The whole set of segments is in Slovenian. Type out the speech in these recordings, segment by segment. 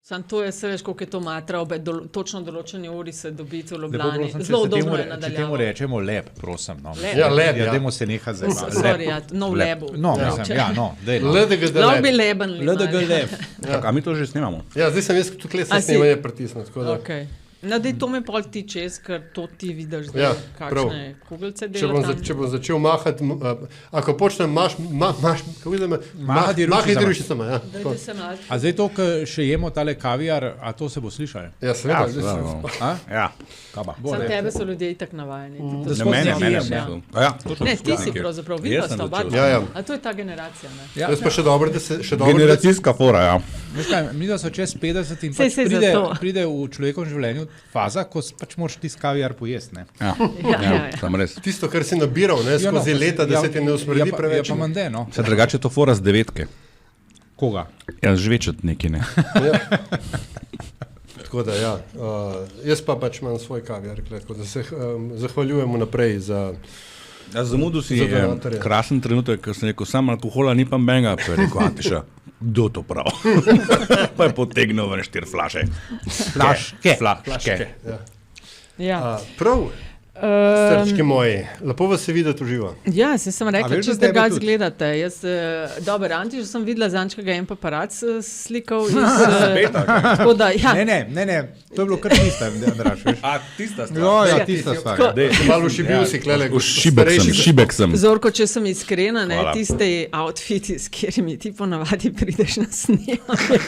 Sam to je, se veš, koliko je to matra, točno določeni uri se dobice v Ljubljani. Zelo udobno je nadaljavo. Če temu rečemo lep, prosim. No. Lep. Ja, lep, ja. Dajmo se nekaj zdaj. Sorry, ja, no v lebu. No, mislim, ja, no. Lov bi leben. LDG lep. A mi to že snimamo? Ja, zdaj sem jaz tukaj snemanje pritisnil. Okay. No, dej to me pol ti čez, ker to ti vidiš zdaj, Ja, kakšne kugelce dela tam. Če bom začel mahati, ako počnem mahati rušicama. Ja. Dajte se malo. A zdaj to, ko še jemo tale kaviar, a to se bo slišalo? Ja, seveda. Ja. Kaba. Sam tebe so ljudje itak navajeni. Mene. Ne, ti si pravzaprav, videla sta oba. Ja. A to je ta generacija, ne? Ja. Jaz pa še dobro, da se... Generacijska fora, ja. Veš kaj, mi da so čez 50 in Sej pride v človekovem življenju faza, ko pač moraš tisti kaviar pojesti, ne? Ja. Tam res. Tisto, kar si nabiral, ne, skozi leta, da se ti ne usmrdi preveč. Ja, pa mande, no. Vse drugače je to fora z 9. Koga? Ja, žvečet neki, ne. Ja. Tako da, ja. Jaz pa pač imam svoj kaviar, tako da se zahvaljujem naprej za... Ja, zamudil si krasen trenutek, ker sem rekel, sam alkohola ni pa menga, pa je rekel, Antiša, kdo to prav? Pa je potegnil ven 4 flaše. Flaške. Ja. Prav, srčki moji, lepo vas se videti v živo. Ja, se sem rekla, veš, če da tebe zdaj tudi? gledate. Jaz, dober, Antiš, sem videla zančka ga en paparac slikal. Tako da, ja. Ne, to je bilo kar tista, Andraž, veš. A, tista stvar. Ja, tista stvar. Malo šibil si, klele. Šibek sem. Zorko, če sem iskrena, ne, Hvala. tiste outfiti, s katerimi ti ponavadi prideš na snemanje.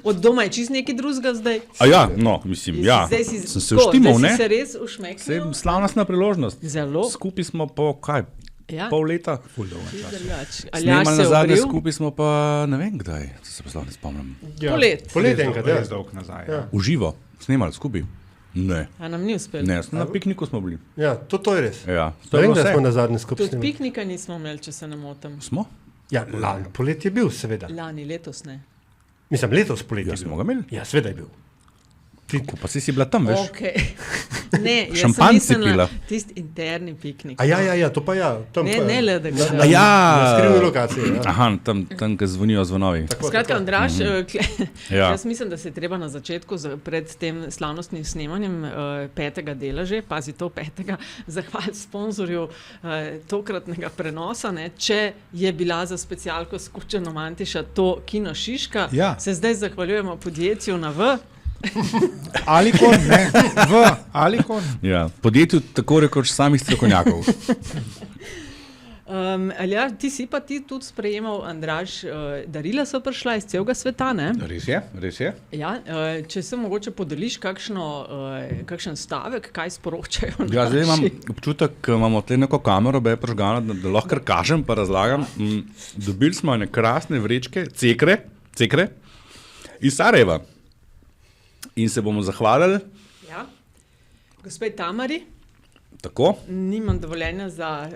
Od doma je čist nekaj drugega zdaj. A ja, no, mislim, ja. Zdaj si, Sem se uštimal, ne? Zdaj si se res ušmeknil. Slavnostna priložnost. Zelo. Skupaj smo po, kaj, Ja. pol leta? Aljaš Snemali se nazadnje obril. skupaj smo pa, ne vem kdaj, se pa sploh ne spomnim. Polet enkrat, ja. Res dolg nazaj, ja. V živo, snemali skupaj? Ne. A nam ni uspelo. Ne, na pikniku smo bili. Ja, to je res. Ja. Ne vem, da smo na zadnji skupaj Tudi snemali. piknika nismo imeli, če se ne motim. Smo? Ja, lani polet je bil, seveda. Lani, letos ne. Mislim, letos polet Ja, je smo bil. ga imeli. Ja, seveda je bil. Ko pa si bila tam, veš? Okay. Ne, jaz Šampanjci sem mislila pila. tisti interni piknik. A ja, to pa ja. Tam Ne, pa, ne LDG. A ja. Na skrivni lokaciji, ja. Aha, tam, ko zvonijo zvonovi. Skratka, Andraž, Ja. jaz mislim, da se je treba na začetku pred tem slavnostnim snemanjem 5. dela že, pazi to 5. zahvaliti sponzorju tokratnega prenosa, ne, če je bila za specialko s Kučanom Antiša to Kino Šiška, Ja. se zdaj zahvaljujemo podjetju na V. Alikon, ne, Alikon. Ja, podjetju tako rekoč samih strokovnjakov. Aljaž, ti tudi sprejemal, Andraž, darila so prišla iz celega sveta, ne? Res je. Ja, če se mogoče podeliš kakšen stavek, kaj sporočajo Ja, zdaj imam naši? občutek, ker imamo tle neko kamero, da je prižgana, da lahko kar kažem, pa razlagam. Dobili smo ene krasne vrečke, cekre iz Sarajeva. In se bomo zahvalili. Ja. Gospe Tamari, Tako. nimam dovoljenja za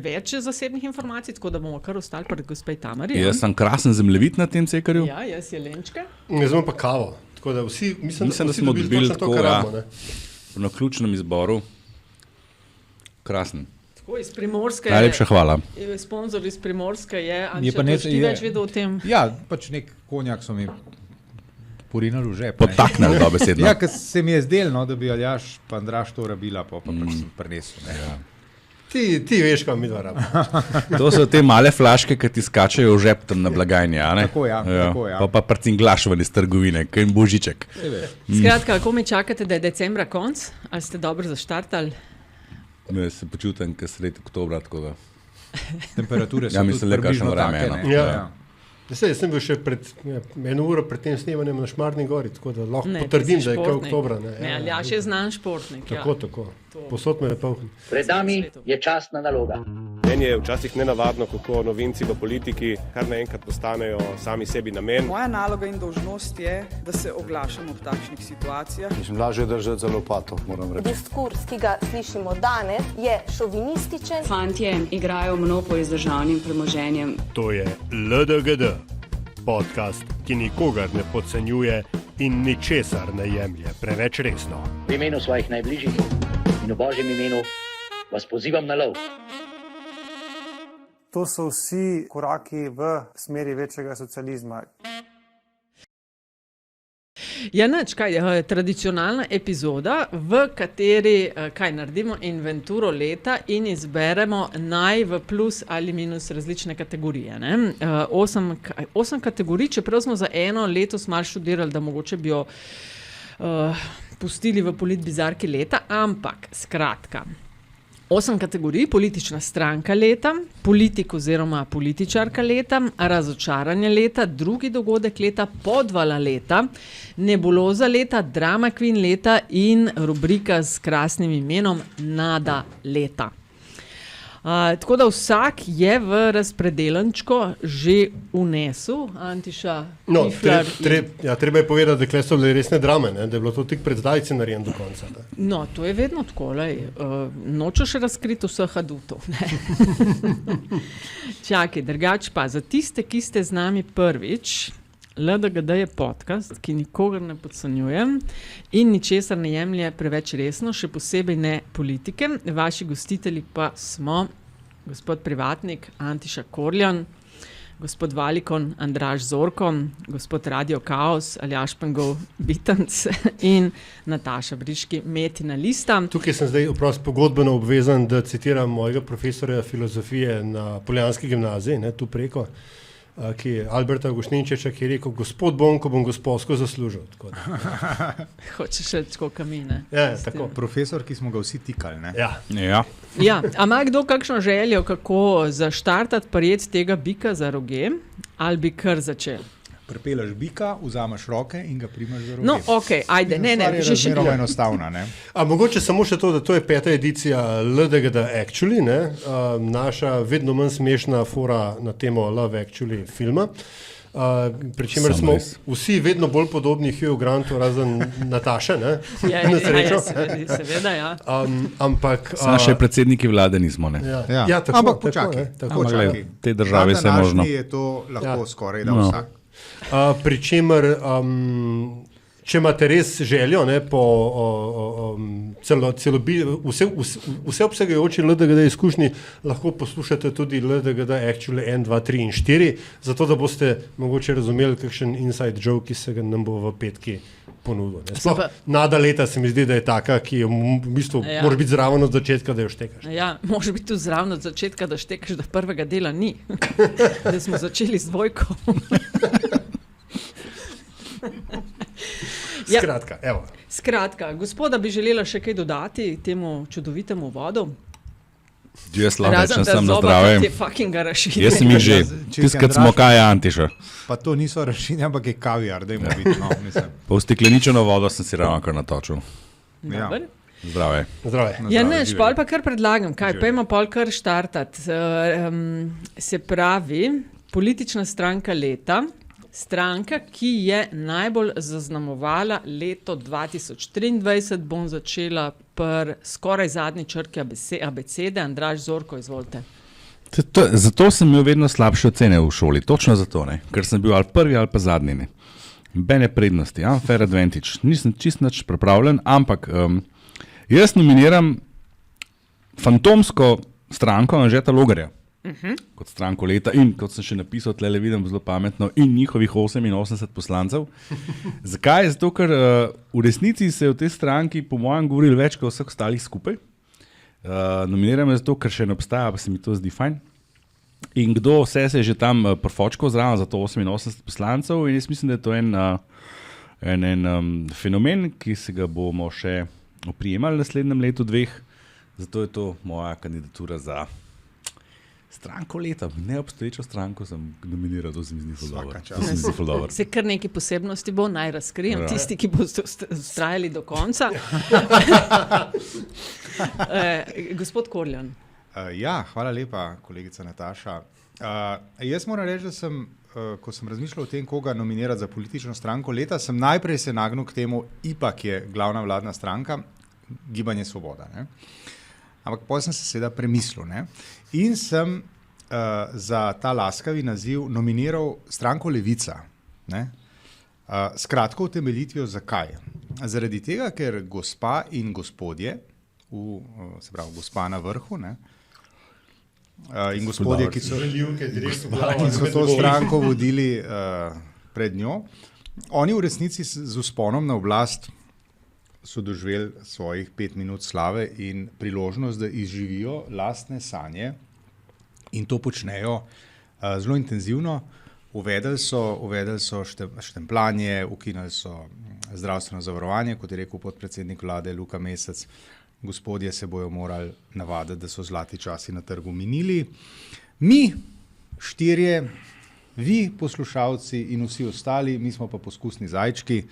več zasebnih informacij, tako da bomo kar ostali pri gospe Tamari. Jaz sem krasen zemljevid na tem cekarju. Ja, jaz je Lenčka. Jaz imam pa kavo. Tako da vsi, mislim, Mislim, da vsi smo dobili dobili točno to, tako, kar ja. rabimo, ne. Na ključnem izboru. Krasen. Tako iz Primorske. Najlepša hvala. Sponzor iz Primorske je, Je Antiša, pa boš ti več vedel o tem? Ja, pač nek konjak so mi porinali v žep. Potaknili dobesedno. Ja, ker se mi je zdelo, da bi Aljaž pa Andraž to rabila, pa pač sem prinesel. Ne. Ja. Ti veš, kam mi dva rabimo. To so te male flaške, ki ti skačejo v žep tam na blagajni, a ne? Tako, ja. Pa prcinglaš ven iz trgovine, kaj jim božiček. Skratka, kako mi čakate, da je decembra konc? Ali ste dobro zaštartali? Ne, se počutim, ker sredi oktobra, tako da. Temperature so Ja, mislim, tudi le kakšno približno vreme, take, no. ne. Ja. Jaz sem bil še pred 1 uro pred tem snemanjem na Šmarni gori, tako da lahko potrdim, da je kaj oktobra. Ne, Aljaž je znan športnik. Tako. Posod me je poln. Pred nami je častna naloga. Meni je včasih nenavadno, kako novinci v politiki kar naenkrat postanejo sami sebi namen. Moja naloga in dolžnost je, da se oglašam ob takšnih situacijah. Mislim, lažje držati za lopato, moram reči. Diskurs, ki ga slišimo danes, je šovinističen. Fantje igrajo monopolio z državnim premoženjem. To je LDGD, podcast, ki nikogar ne podcenjuje in ničesar ne jemlje preveč resno. V imenu svojih najbližjih in v Božjem imenu vas pozivam na lov. To so vsi koraki v smeri večjega socializma. Ja, tradicionalna epizoda, v kateri naredimo inventuro leta in izberemo v plus ali minus različne kategorije. 8 kategorij, čeprav smo za eno letos malo študirali, da mogoče bi jo pustili v politbizarki leta, ampak skratka. 8 kategorij: politična stranka leta, politik oziroma političarka leta, razočaranje leta, drugi dogodek leta, podvala leta, nebuloza leta, drama queen leta in rubrika s krasnim imenom Nada leta. Tako da vsak je v razpredelančko že unesel, Antiša, Piflar. Treba je povedati, da so bile resne drame, ne? Da je bilo to tik pred zdajci narejen do konca. Ne? No, to je vedno tako, nočeš razkriti vseh adutov. Čakaj, drugače pa, za tiste, ki ste z nami prvič, LDGD je podcast, ki nikogar ne podcenjuje in ničesar ne jemlje preveč resno, še posebej ne politike. Vaši gostitelji pa smo gospod Privatnik, Antiša Korljan, gospod Valikon, Andraž Zorko, gospod Radio Kaos, Aljaž Pengov, Bitanc in Nataša Briški, Metina lista. Tukaj sem zdaj pogodbeno obvezan, da citiram mojega profesorja filozofije na Poljanski gimnaziji, ne, tu preko, ki je Alberta Gušninčiča, ki je rekel, gospod Bonko bom gospodsko zaslužil. Hočeš reči tako kamine. Ja, tako. Profesor, ki smo ga vsi tikali, ne? Ja. Ja, a ima kdo kakšno željo, kako zaštartati prijet tega bika za roge, ali bi kar začel? Prepeleš bika, vzameš roke in ga primaš za roge. No, ok, ajde, ne. Že enostavna, ne? A mogoče samo še to, da to je 5. edicija LDGD Actually, ne? Naša vedno manj smešna fora na temo Love Actually filma. Pri čemer smo vsi vedno bolj podobni Hugh Grantu, razen Nataše, ne? Na srečo. Seveda, ja. Ampak... Samo še predsedniki vlade nismo, ne? Ja, tako, ampak počakaj. Te države se možno. Je to lahko skoraj da vsak. Pri čemer, če imate res željo, ne, po vse obsegajoči LDGD izkušnji, lahko poslušate tudi LDGD Actually 1, 2, 3 in 4, zato da boste mogoče razumeli kakšen inside joke, ki se ga nam bo v petki ponudil. Sploh Nada leta se mi zdi, da je taka, ki je v bistvu moraš biti zraven od začetka, da jo štekaš. Ja, moraš biti tu zraven od začetka, da štekaš, da prvega dela ni. Da smo začeli z dvojko. Skratka, evo. Skratka, gospoda bi želela še kaj dodati temu čudovitemu vodu? Jaz lahko sem na zdravje. Jaz sem jih že. Tiskrat smo kaj Antiša. Pa to niso rašine, ampak je kaviar, dajmo biti. No, pa v stekleničeno vodo sem si ravno kar natočil. Ja. Zdravje. Ja, ne, špol pa kar predlagam. Kaj, pojmo pol kar štartati. Se pravi, politična stranka leta, stranka, ki je najbolj zaznamovala leto 2023, bom začela skoraj zadnji črki abecede. Andraž Zorko, izvolite. Zato sem imel vedno slabše ocene v šoli, točno zato, ne? Ker sem bil ali prvi ali pa zadnji. Ne? Bene prednosti, fair advantage. Nisem čist nič pripravljen, ampak jaz nominiram fantomsko stranko Anžeta Logarja. Kot stranko leta in kot sem še napisal, tlele vidim zelo pametno, in njihovih 88 poslancev. Zakaj? Zato, ker v resnici se je v tej stranki po mojem govorili več kot vseh ostalih skupaj. Nominiram je zato, ker še ne obstaja, pa se mi to zdi fajn. In kdo vse se je že tam prfočkal zraven za to 88 poslancev in jaz mislim, da je to en fenomen, ki se ga bomo še oprijemali v naslednjem letu, 2. Zato je to moja kandidatura za stranko leta, neobstoječo stranko sem nominiral, to se mi zdi ful dobro. Se kar neki posebnosti bo, naj razkrijem, tisti, ki boste ustrajali do konca. Gospod Korljan. Ja, hvala lepa, kolegica Nataša. Jaz moram reči, da sem, ko sem razmišljal o tem, koga nominirati za politično stranko leta, sem najprej se nagnil k temu, IPAK je glavna vladna stranka, Gibanje Svoboda. Ne? Ampak potem sem se seveda premislil, ne? In sem za ta laskavi naziv nominiral stranko Levica. Ne? S kratko utemeljitvijo zakaj. Zaradi tega, ker gospa in gospodje, se pravi gospa na vrhu, ne? In gospodje, ki so to stranko vodili pred njo, Oni v resnici z vzponom na oblast so doživeli svojih 5 minut slave in priložnost, da izživijo lastne sanje in to počnejo zelo intenzivno. Uvedeli so štempljanje, ukinili so zdravstveno zavarovanje, kot je rekel podpredsednik vlade Luka Mesec. Gospodje se bojo morali navaditi, da so zlati časi na trgu minili. Mi, štirje, vi poslušalci in vsi ostali, mi smo pa poskusni zajčki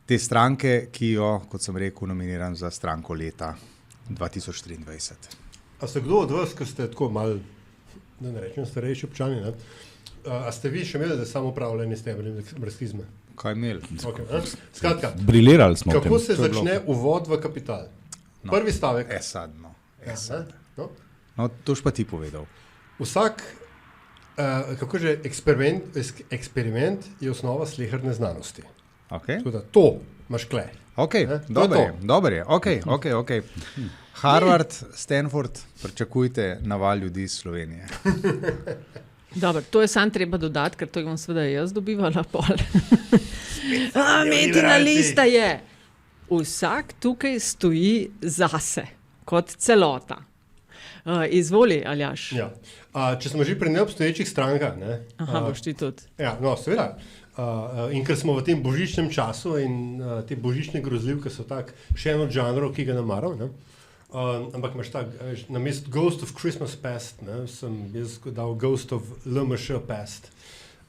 te stranke, ki jo, kot sem rekel, nominiram za stranko leta 2023. A ste kdo od vas, ki ste tako malo, da ne rečem, starejši občani, ne? A ste vi še imeli, da samo upravljanje s temeljem marksizma? Kaj imeli? Okay, skratka, Briljirali smo. kako se začne uvod v kapital? Prvi stavek. No, to pa ti povedal. Vsak eksperiment je osnova sleherne znanosti. Okay. Tako da to imaš kle. Dobre je. Okay. Harvard, Stanford, pričakujte naval ljudi iz Slovenije. Dobro, to je sam treba dodati, ker to bom seveda jaz dobivala pol. Metina lista je. Vsak tukaj stoji zase, kot celota. Izvoli, Aljaž. Ja. Če smo že pri neobstoječih strankah, ne? Boš ti tudi. Ja, no, seveda. In ker smo v tem božičnem času in te božične grozljivke so tak še eno žanro, ki ga namaram, ne? Ampak imaš tak, na mesto Ghost of Christmas Past, ne, sem jaz dal Ghost of LMŠ Past.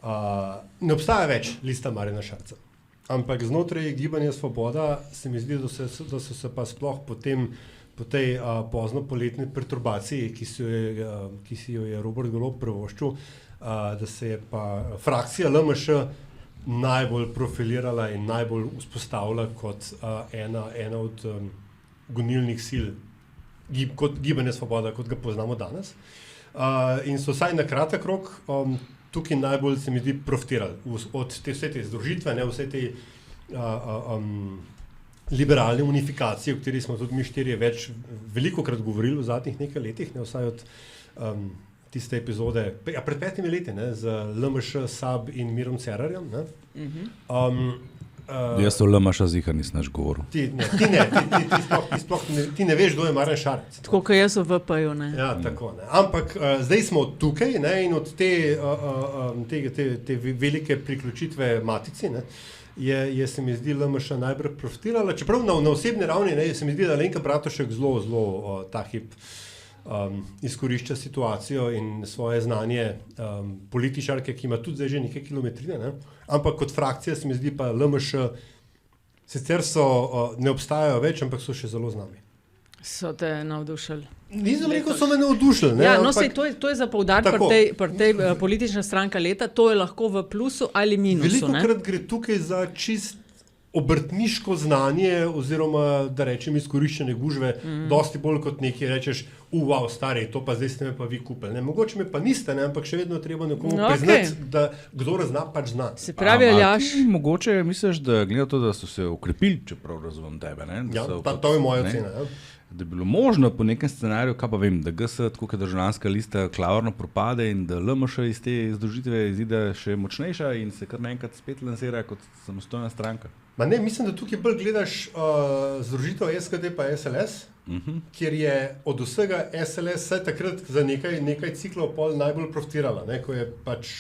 Ne obstaja več lista Marjana Šarca. Ampak znotraj Gibanja Svoboda se mi zdi, da so se pa sploh po tej pozno poletni perturbaciji, ki si jo je Robert Golob privoščil, da se je pa frakcija LMŠ najbolj profilirala in najbolj vzpostavila kot ena od gonilnih sil kot Gibanje Svoboda, kot ga poznamo danes. In so vsaj na kratek rok tukaj najbolj se mi zdi profitirali od vse te združitve, ne, vse te liberalne unifikacije, o kateri smo tudi mi štirje velikokrat govorili v zadnjih nekaj letih, ne, vsaj od tiste epizode, pred 5 leti, ne, z LMŠ, SAB in Mirom Cerarjem. Ne. Jaz o LMŠ zihar nisem naš govoril. Ti ne veš, kdo je Marjan Šarec. Tako, kot jaz o VP-ju, ne. Ja, tako, ne. Ampak zdaj smo tukaj, ne, in od te velike priključitve matici, ne, je se mi zdi LMŠ najbolj profitirala. Čeprav na osebni ravni, ne, se mi zdi, da Alenka Bratušek zelo ta hip izkorišča situacijo in svoje znanje političarke, ki ima tudi zdaj že nekaj kilometrine, ne? Ampak kot frakcija se mi zdi pa LMŠ, sicer ne obstajajo več, ampak so še zelo z nami. So te navdušili? Nisem rekel, so me navdušili. Ja, no, to je za poudariti pri tej politična stranka leta, to je lahko v plusu ali minusu. Velikokrat gre tukaj za čist obrtniško znanje oziroma, da rečem, izkoriščene gužve, dosti bolj kot nekaj rečeš, wow, stari, to pa zdaj ste me pa vi kupili. Mogoče me pa niste, ne, ampak še vedno treba nekomu priznati, da kdo zna, pač zna. Se pravi, Aljaž. Mogoče misliš, da gleda to, da so se ukrepili, čeprav razumem tebe, ne? Ja, to je moja ocena, ja. Da bi bilo možno po nekem scenariju, kaj pa vem, da GS, tako kot državljanska lista, klavrno propade in da LMŠ iz te združitve izide še močnejša in se kar naenkrat spet lansira kot samostojna stranka. Ma ne, mislim, da tukaj bolj gledaš združitev SKD pa SLS, kjer je od vsega SLS vse takrat za nekaj ciklov pol najbolj profitirala, ne, ko je pač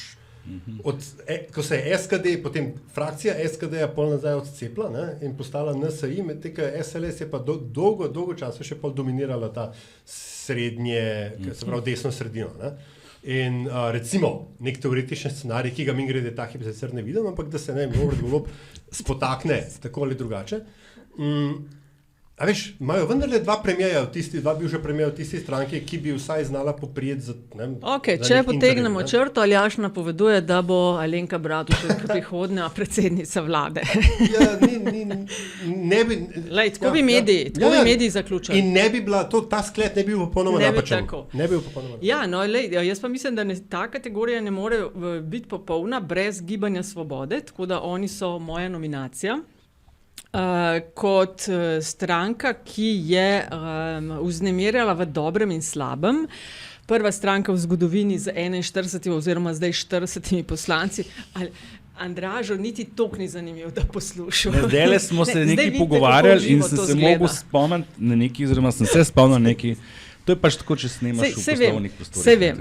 ko se je SKD, potem frakcija SKD-ja pol nazaj odcepla, ne, in postala NSI, medtem ko SLS je pa dolgo časa še pol dominirala ta srednje, se pravi desno sredino. Ne. In recimo nek teoretičen scenarij, ki ga mimogrede ta hip sicer ne vidim, ampak da se Robert Golob spotakne tako ali drugače. A veš, imajo vendarle dva bivša premijeja v tisti stranki, ki bi vsaj znala poprijeti za če potegnemo črto, Aljaž napoveduje, da bo Alenka Bratušek prihodnja predsednica vlade. Ja, ne bi... Tako bi mediji zaključali. In ne bi bila, ta sklet ne bi bil popolnoma napačen. Ne bi popolnoma. Ja, no, jaz pa mislim, da ta kategorija ne more biti popolna brez Gibanja Svobode, tako da oni so moja nominacija. Kot stranka, ki je vznemirjala v dobrem in slabem. Prva stranka v zgodovini z 41 oziroma zdaj 40 poslanci. Andražu niti toliko ni zanimivo, da poslušam. Zdaj smo se nekaj pogovarjali in sem se mogel spomniti na neki, oziroma sem se spomnil na neki. To je pač tako, če snemaš v poslovnih prostorih. Sej vem,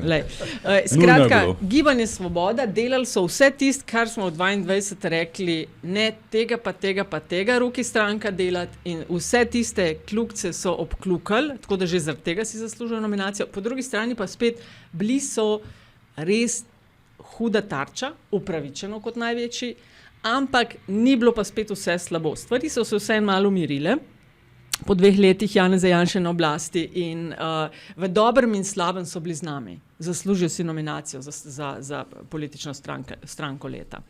skratka, Gibanje Svoboda, delali so vse tisto, kar smo v 22 rekli, ne tega pa tega ruki stranka delati in vse tiste kljukce so obklukali, tako da že zaradi tega si zaslužijo nominacijo. Po drugi strani pa spet bili so res huda tarča, upravičeno kot največji, ampak ni bilo pa spet vse slabo. Stvari so se vse malo umirile. Po 2 letih Janeza Janše na oblasti in v dobrem in slabem so bili z nami. Zaslužijo si nominacijo za politično stranko leta.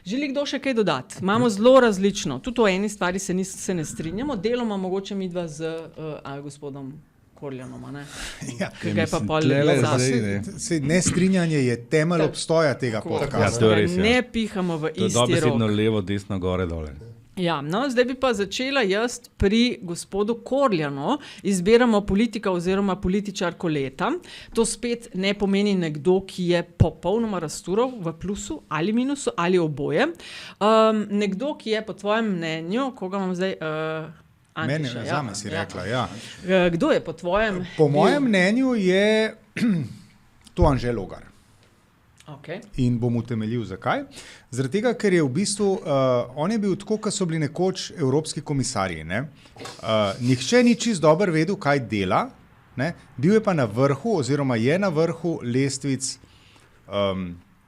Želi kdo še kaj dodati? Imamo zelo različno. Tudi o eni stvari se ne strinjamo. Deloma mogoče midva z gospodom Korljanom, ne? Ja, ga je pa pol nestrinjanje je temelj obstoja tega podcasta. Ne pihamo v isti rok. To je dobesedno levo, desno, gore, dole. Ja, no, zdaj bi pa začela jaz pri gospodu Korljanu. Izbiramo politika oziroma političarko leta. To spet ne pomeni nekdo, ki je popolnoma raztural v plusu ali minusu ali oboje. Nekdo, ki je po tvojem mnenju, koga imam zdaj... Antiša, zame si rekla, ja. Kdo je po tvojem... Po mojem mnenju je to Anže Logar. Okay. In bom utemeljil, zakaj. Zaradi tega, ker je v bistvu, on je bil tako, kot so bili nekoč evropski komisarji. Nihče ni čisto dobro vedel, kaj dela, ne? Bil je pa na vrhu, oziroma je na vrhu lestvic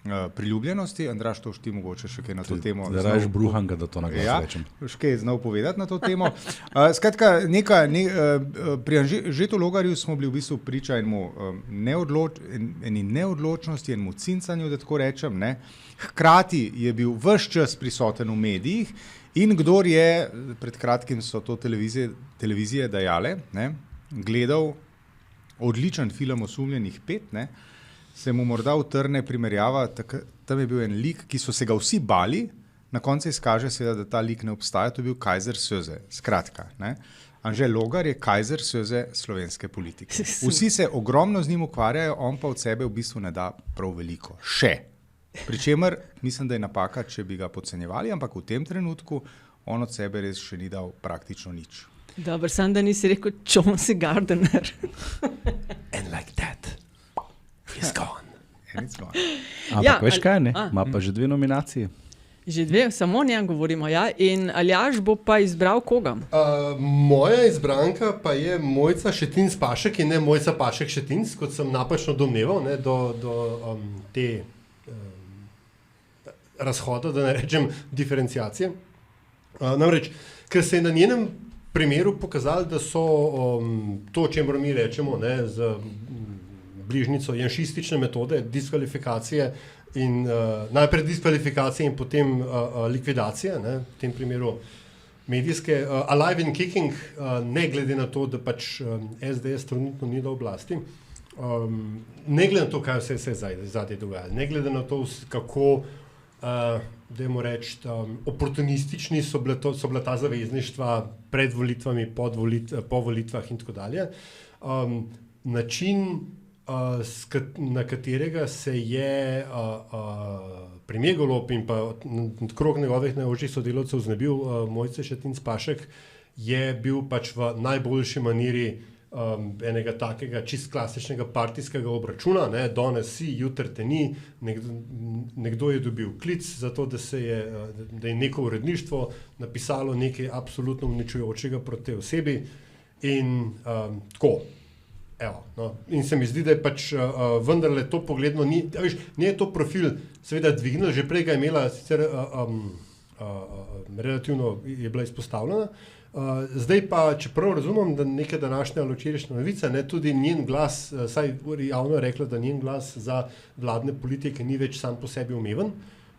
priljubljenosti. Andraž, to ti mogoče še kaj na to temo. Zarajš bruhanga, da to na glas rečem. Še kaj znal povedati na to temo. Skratka, pri Anžetu Logarju smo bili v bistvu priča eni neodločnosti, enemu cincanju, da tako rečem. Ne. Hkrati je bil ves čas prisoten v medijih in kdor je, pred kratkim so to televizije dajale, ne, gledal odličen film Osumljenih 5, ne, se mu morda utrne primerjava, tam je bil en lik, ki so se ga vsi bali, na koncu izkaže seveda, da ta lik ne obstaja, to je bil Kajzer Söze. Skratka, ne? Anže Logar je Kajzer Söze slovenske politike. Vsi se ogromno z njim ukvarjajo, on pa od sebe v bistvu ne da prav veliko. Še. Pričemer, mislim, da je napaka, če bi ga podcenjevali, ampak v tem trenutku on od sebe res še ni dal praktično nič. Dobro, sam da nisi rekel Chauncey Gardner. And like that. It's gone. Ampak veš kaj, ne? Ima pa že 2 nominacije. Že 2, samo o njem govorimo, ja. In Aljaž bo pa izbral koga? Moja izbranka pa je Mojca Šetinc Pašek in ne Mojca Pašek Šetinc, kot sem napačno domneval, ne, do te razhoda, da ne rečem diferenciacije. Namreč, ker se je na njenem primeru pokazalo, da so to, o čemer mi rečemo, ne, z bližnico janšistične metode, diskvalifikacije in najprej diskvalifikacije in potem likvidacije, ne, v tem primeru medijske, alive and kicking, ne glede na to, da pač SDS trenutno ni do oblasti, ne glede na to, kaj vse se je zadnje dogajalo, ne glede na to, kako, dajmo reči, oportunistični so bila ta zavezništva pred volitvami, po volitvah in tako dalje. Način, na katerega se je premier Golob in pa krog njegovih najožjih sodelavcev znebil Mojce Šetinc Pašek, je bil pač v najboljši maniri enega takega čist klasičnega partijskega obračuna, ne, danes si, jutri te ni, nekdo je dobil klic za to, da je neko uredništvo napisalo nekaj absolutno uničujočega proti tej osebi in tako. Evo, no. In se mi zdi, da je pač vendarle to pogledno, ni je to profil seveda dvignil, že prej ga je imela sicer relativno je bila izpostavljena. Zdaj pa, čeprav razumem, da neka današnja ali včerajšnja novica, ne, tudi njen glas, saj javno je rekla, da njen glas za vladne politike ni več sam po sebi umeven.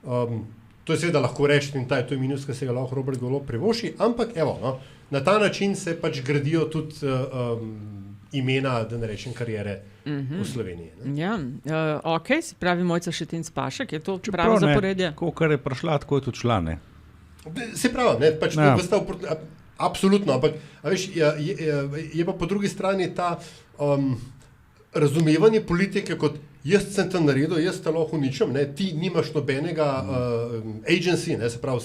To je seveda lahko reči in to je minus, ki se ga lahko Robert Golob privoši, ampak evo, no, na ta način se pač gradijo tudi imena, da ne rečem, karijere v Sloveniji. Ne? Ja, ok, se pravi Mojca Šetinc Pašek, je to pravo zaporedje? Kar je prišla, tako je tudi šla, ne? Se pravi, ne, pač absolutno, ampak veš, je pa po drugi strani ta razumevanje politike kot jaz sem tam naredil, jaz te lahko uničim, ne? Ti nimaš nobenega agency, ne? Se pravi,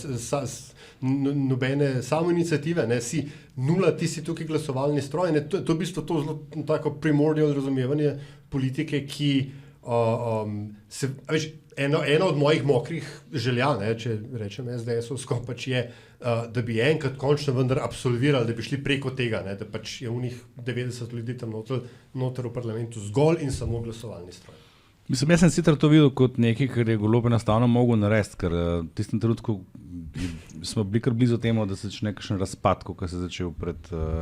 nobene samoiniciative, ne? Si nula, ti si tukaj glasovalni stroj. To je v bistvu to zelo tako primordial razumevanje politike, ki ena od mojih mokrih želja, ne? Če rečem SDS-ovsko, pač je, da bi enkrat končno vendar absolvirali, da bi šli preko tega, ne? Da pač je v njih 90 ljudi tam noter v parlamentu zgolj in samo glasovalni stroj. Mislim, jaz sem sicer to videl kot nekaj, kar je Golob enostavno mogel narediti, ker v tistem trenutku smo bili kar blizu temu, da se začne kakšen razpad, kot se je začel pred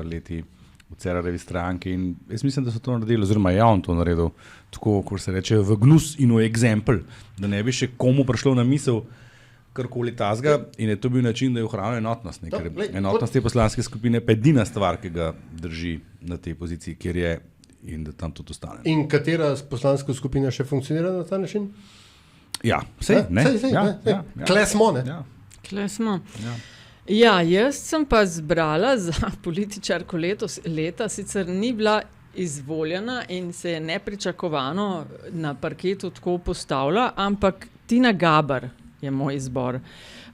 leti v Cerarjevi stranki in jaz mislim, da so to naredili, oziroma je on to naredil tako, kot se reče, v gnus in v example, da ne bi še komu prišlo na misel karkoli tazga in je to bil način, da je ohranil enotnost. Ker enotnost te poslanske skupine pa je edina stvar, ki ga drži na tej poziciji, kjer je in da tam tudi ostane. In katera poslanska skupina še funkcionira na ta način? Ja, sej, ne? Kle smo, ne? Kle smo. Ja, jaz sem pa zbrala za političarko leta, sicer ni bila izvoljena in se je nepričakovano na parketu tako postavila, ampak Tina Gaber je moj izbor.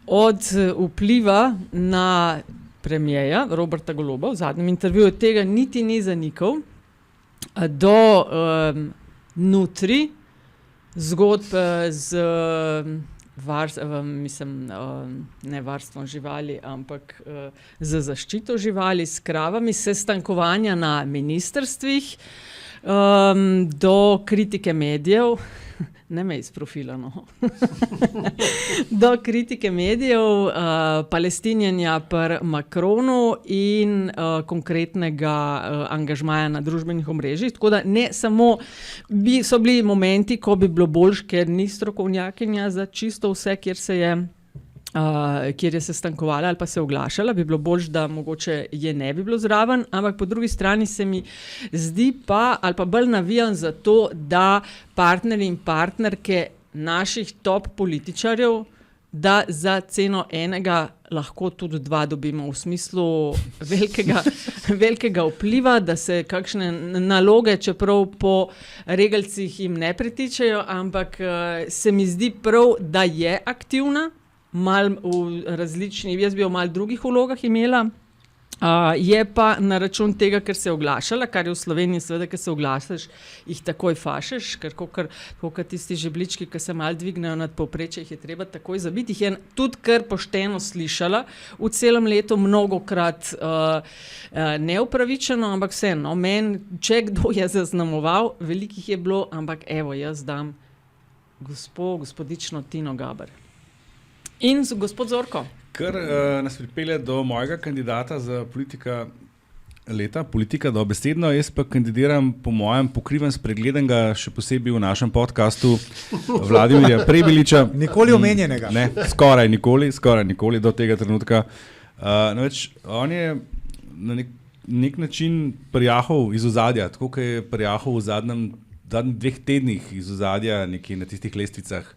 Od vpliva na premierja Roberta Goloba v zadnjem intervjuju tega niti ni zanikal, do nutri zgodb z ne varstvom živali, ampak z zaščito živali, s kravami, sestankovanja na ministrstvih, do kritike medijev, ne me iz profila, no. Do kritike medijev, palestinjenja pri Macronu in konkretnega angažmaja na družbenih omrežjih. Tako da ne samo, so bili momenti, ko bi bilo boljš, ker ni strokovnjakinja za čisto vse, kjer je sestankovala ali pa se oglašala, bi bilo boljš, da mogoče je ne bi bilo zraven, ampak po drugi strani se mi zdi pa, ali pa bolj navijam za to, da partnerji in partnerke naših top političarjev, da za ceno enega lahko tudi dva dobimo, v smislu velikega vpliva, da se kakšne naloge, čeprav po regalcih jim ne pritičejo, ampak se mi zdi prav, da je aktivna, mal v različnih, jaz bi jo mal drugih vlogah imela, je pa na račun tega, ker se je oglašala, kar je v Sloveniji seveda, ker se oglašaš, jih takoj fašeš, ker kakor tisti žeblički, ki se mal dvignejo nad povprečje, jih je treba takoj zabiti, jih je tudi kar pošteno slišala v celem letu, mnogokrat neupravičeno, ampak vseeno, če kdo je zaznamoval, velikih je bilo, ampak evo, jaz dam gospodično Tino Gaber. In gospod Zorko. Kar nas pripelje do mojega kandidata za politika dobesedno, jaz pa kandidiram po mojem pokriven spregledanega, še posebej v našem podcastu Vladimirja Prebiliča. Nikoli omenjenega. Ne, skoraj nikoli do tega trenutka. On je na nek način prijahal iz ozadja, tako kot je prijahal v zadnjih 2 tednih iz ozadja nekje na tistih lestvicah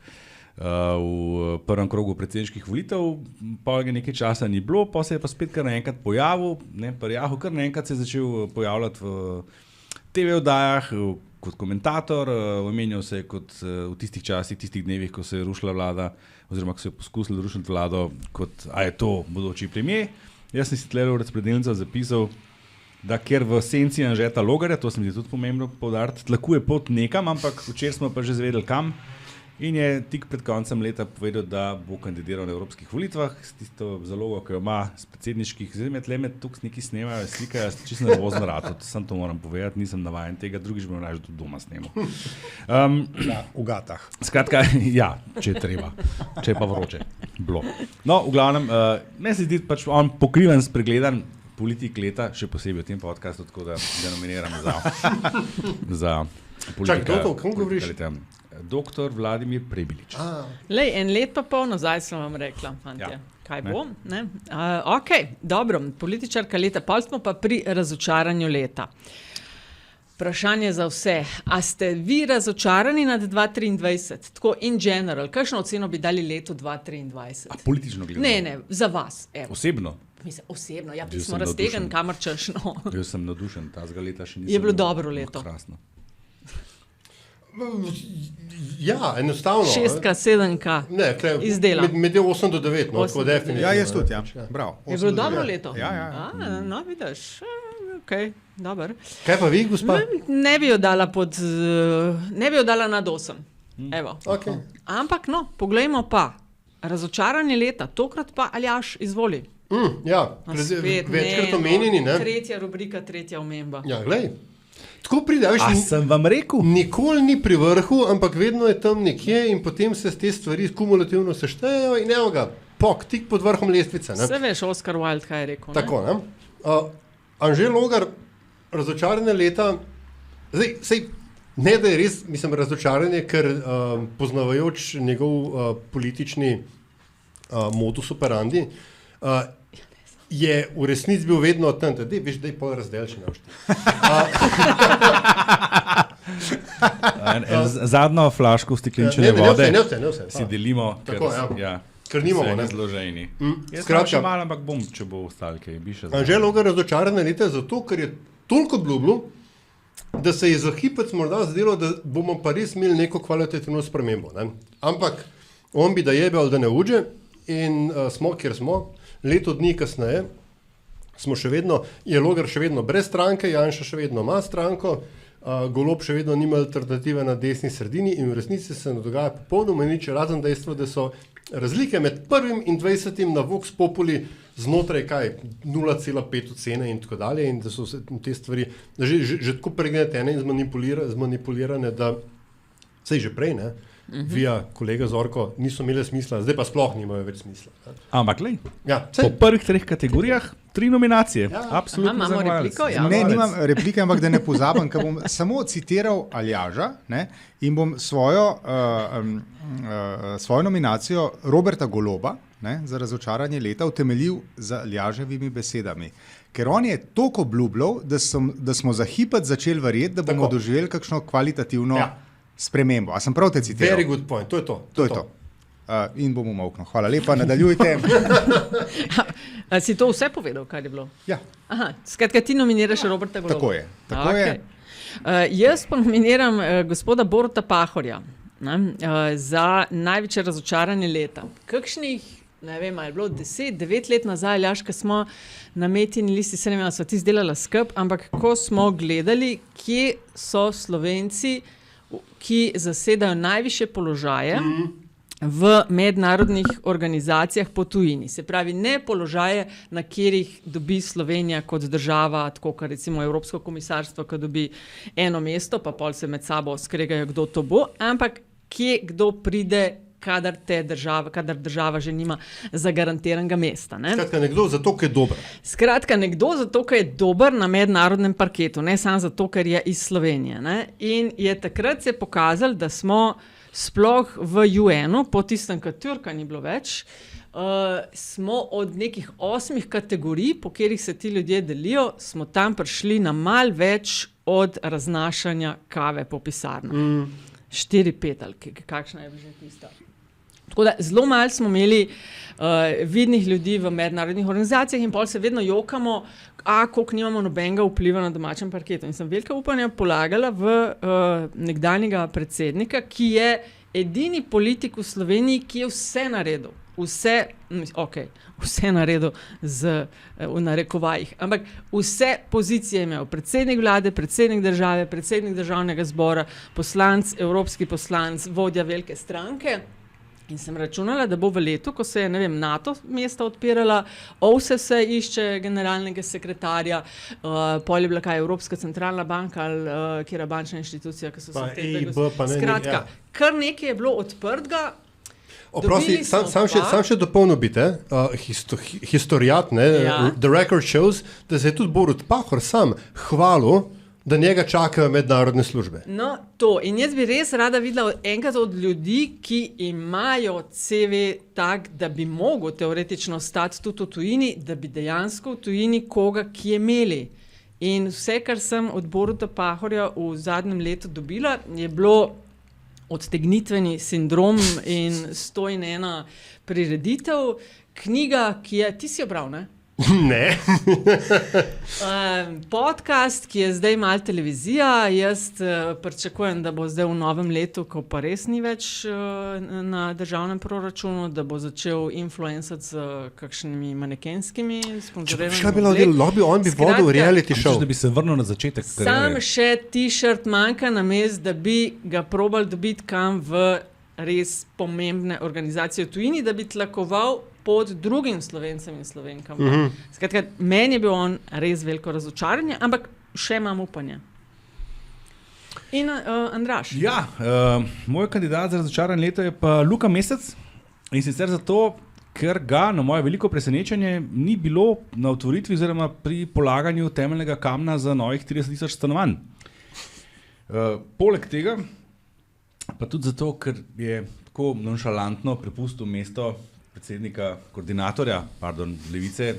v prvem krogu predsedniških volitev, pa ga nekaj časa ni bilo, pa se je pa spet kar naenkrat pojavil, kar naenkrat se je začel pojavljati v TV oddajah kot komentator, omenjal se je kot v tistih časih, tistih dnevih, ko se je rušila vlada, oziroma ko se je poskusila rušiti vlado, kot a je to bodoči premier. Jaz sem si tle v razpredelnico zapisal, da ker v senci Anžeta Logarja, to se mi je tudi pomembno poudariti, tlakuje pot nekam, ampak včeraj smo pa že zvedeli kam. In je tik pred koncem leta povedal, da bo kandidiral na evropskih volitvah s tisto zalogo, ki jo ima z predsedniških. Zdaj me tle tukaj neki snemajo, slikajo, čisto nervozen rad, sam to moram povedati, nisem navajen tega, drugič bom raje tudi doma snemal. V gatah. Skratka, ja, če je treba, če je pa vroče. Bilo. No, v glavnem, meni se zdi pač on pokriven, spregledan politik leta, še posebej v tem podcastu, tako da ga nominiram za politika. Čak, kdo to, kam govoriš? Doktor Vladimir Prebilič. Lej, en let pa pol nazaj sem vam rekla, fantje. Ja. Kaj bo? Ok, dobro, političarka leta, pol smo pa pri razočaranju leta. Vprašanje za vse. A ste vi razočarani nad 2023? Tako in general, kakšno oceno bi dali letu 2023? A politično gledano? Ne, za vas. Evo. Osebno? Osebno, ja, smo raztegen, kamor češ, no. Jaz sem navdušen, tazga leta še nisem. Je bilo dobro leto. Krasno. Ja, enostavno. 6K, 7K izdela. Med 8 do 9, no, tako definitivno. Ja, jaz tudi, ja. Bravo. Je bilo dobro leto? Ja. No, vidiš, ok, dober. Kaj pa vi, gospa? Ne bi jo dala nad 8. Evo. Okay. Ampak no, poglejmo pa. Razočaranje leta, tokrat pa Aljaž, izvoli. Ja, večkrat omenjeni, ne? Tretja rubrika, tretja omemba. Ja, glej. Tako pride, veš, sem vam rekel? Nikoli ni pri vrhu, ampak vedno je tam nekje in potem se te stvari kumulativno seštejejo in evo ga, tik pod vrhom lestvice. Ne? Se veš, Oscar Wilde, kaj je rekel. Tako, ne? Anže Logar, razočaranje leta, zdaj, ne da je res, mislim, razočaranje, ker poznavajoč njegov politični modus operandi, je v resnici bil vedno tam, da veš, da je pol razdelčena. Zadnjo flaško steklenčene vode ne vse. si delimo, ker nimamo zloženi. Jaz Skratka, še malo, ampak bom, če bo ostalo kaj. Anže Logar razočarane leta zato, ker je toliko obljubljal, da se je za hipec morda zdelo, da bomo pa res imeli neko kvalitativno spremembo. Ne? Ampak on bi da jebe ali da ne uđe in smo, kjer smo. Leto dni kasneje je Logar še vedno brez stranke, Janša še vedno ima stranko, Golob še vedno nima alternative na desni sredini in v resnici se ne dogaja popolnoma nič, razen dejstvo, da so razlike med 1. in 20. na Vox Populi znotraj 0,5 ocene in tako dalje in da so te stvari že tako pregnetene in zmanipulirane, da sej že prej, ne? Via, kolega Zorko, niso imele smisla, zdaj pa sploh nimajo več smisla. Ne? Ampak, glej, ja, po prvih 3 kategorijah 3 nominacije. Ja. Absolutno. Imamo repliko? Ja. Ne, nimam replike, ampak da ne pozabim, ker bom samo citiral Aljaža, ne, in bom svojo nominacijo Roberta Goloba, ne, za razočaranje leta utemeljil z Aljaževimi besedami. Ker on je toliko obljubljal, da smo za hipec začeli verjeti, da bomo doživeli kakšno kvalitativno spremembo. A sem prav te citiral? Very good point, to je to. In bom umolknil. Hvala lepa, nadaljujte. Si to vse povedal, kaj je bilo? Ja. Aha, skratka, ti nominiraš Roberta Goloba. Tako je. Jaz pa nominiram gospoda Boruta Pahorja za največje razočaranje leta. Kakšnih, ne vem, je bilo 10-9 let nazaj, Aljaž, ko smo na Metini listi, se ne vem, so ti zdelala skup, ampak ko smo gledali, kje so Slovenci, ki zasedajo najvišje položaje v mednarodnih organizacijah po tujini. Se pravi, ne položaje, na katerih dobi Slovenija kot država, tako kot recimo Evropsko komisarstvo, ki dobi eno mesto, pa pol se med sabo skregajo, kdo to bo, ampak kje kdo pride, kadar država že nima zagarantiranega mesta. Ne? Skratka, nekdo zato, ker je dober. Skratka, nekdo zato, ker je dober na mednarodnem parketu, ne samo zato, ker je iz Slovenije. Ne? In je takrat se pokazalo, da smo sploh v UN-u, po tistem, kad Turka ni bilo več, smo od nekih 8 kategorij, po katerih se ti ljudje delijo, smo tam prišli na malo več od raznašanja kave po pisarnah. 4-5 ali kakšna je že tista. Tako da zelo malo smo imeli vidnih ljudi v mednarodnih organizacijah in pol se vedno jokamo, koliko nimamo nobenega vpliva na domačem parketu. In sem velika upanja polagala v nekdanjega predsednika, ki je edini politik v Sloveniji, ki je vse naredil. Vse naredil v narekovajih, ampak vse pozicije imel. Predsednik vlade, predsednik države, predsednik državnega zbora, poslanc, evropski poslanc, vodja velike stranke. In sem računala, da bo v letu, ko se je, ne vem, NATO mesta odpirala, OVSE se išče generalnega sekretarja, pol je bila kaj Evropska centralna banka ali kjera bančna inštitucija, ki so se tega. Skratka, kar nekaj je bilo odprtega. Oprosti, sam še dopolnil biti, historiat, The Record shows, da se je tudi Borut Pahor sam hvalil, da njega čakajo mednarodne službe. No, to. In jaz bi res rada videla enkrat od ljudi, ki imajo CV tak, da bi mogel teoretično stati tudi v tujini, da bi dejansko v tujini koga, ki je imeli. In vse, kar sem od Boruta Pahorja v zadnjem letu dobila, je bilo odtegnitveni sindrom in 101 prireditev. Knjiga, ki je, ti si jo bral, ne? Ne. Podcast, ki je zdaj malo televizija, jaz pričakujem, da bo zdaj v novem letu, ko pa res ni več na državnem proračunu, da bo začel influencati z kakšnimi manekenskimi sponzoriranimi. Kaj bi lahko on bi vodil reality show? Da bi se vrnil na začetek. Sam še t-shirt manjka namesto, da bi ga probal dobiti kam v res pomembne organizacije v tujini, da bi tlakoval pod drugim Slovencem in Slovenkam. Skratka, meni je bil on res veliko razočaranje, ampak še imam upanje. In Andraž? Ja, moj kandidat za razočaranje leta je pa Luka Mesec, in sicer zato, ker ga na moje veliko presenečenje ni bilo na otvoritvi oziroma pri polaganju temeljnega kamna za novih 30,000 stanovanj. Poleg tega, pa tudi zato, ker je tako nonšalantno prepustil mesto predsednika, koordinatorja, Levice,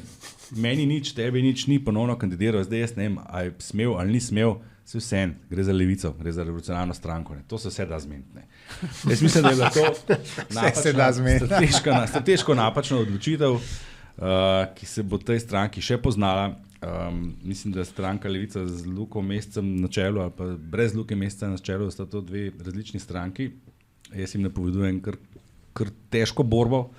meni nič, tebi nič, ni ponovno kandidiral, zdaj jaz ne vem, ali je smel ali ni smel, vseeno, gre za Levico, gre za revolucionarno stranko, ne. To se vse da zmeniti. Jaz mislim, da je bila to strateško napačna odločitev, ki se bo tej stranki še poznala. Mislim, da stranka Levica z Luko Mesecem na čelu ali pa brez Luke Meseca na čelu, sta to dve različni stranki. Jaz jim napovedujem kar težko borbo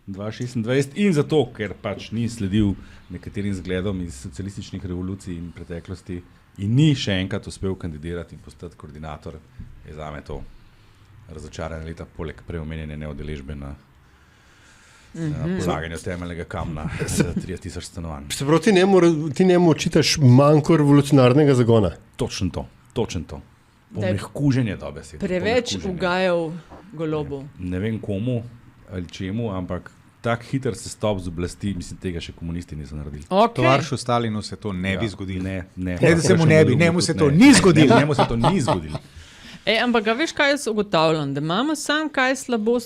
2026 in zato, ker pač ni sledil nekaterim zgledom iz socialističnih revolucij in preteklosti in ni še enkrat uspel kandidirati in postati koordinator, je zame to razočaranje leta, poleg preomenjene neudeležbe na polaganju temeljnega kamna za 30,000 stanovanj. Se pravi, ti njemu očitaš manjko revolucionarnega zagona? Točno to. Omehkuženje dobesedno. Preveč ugajal Golobu. Ne vem komu ali čemu, ampak tak hiter sestop z oblasti, mislim, tega še komunisti niso naredili. Tovaršu Stalinu se to ne bi zgodilo. Ne, da se mu ne bi, njemu se to ni zgodilo. Njemu se to ni zgodilo. Ampak veš, kaj jaz ugotavljam? Da imamo sam kaj slabo.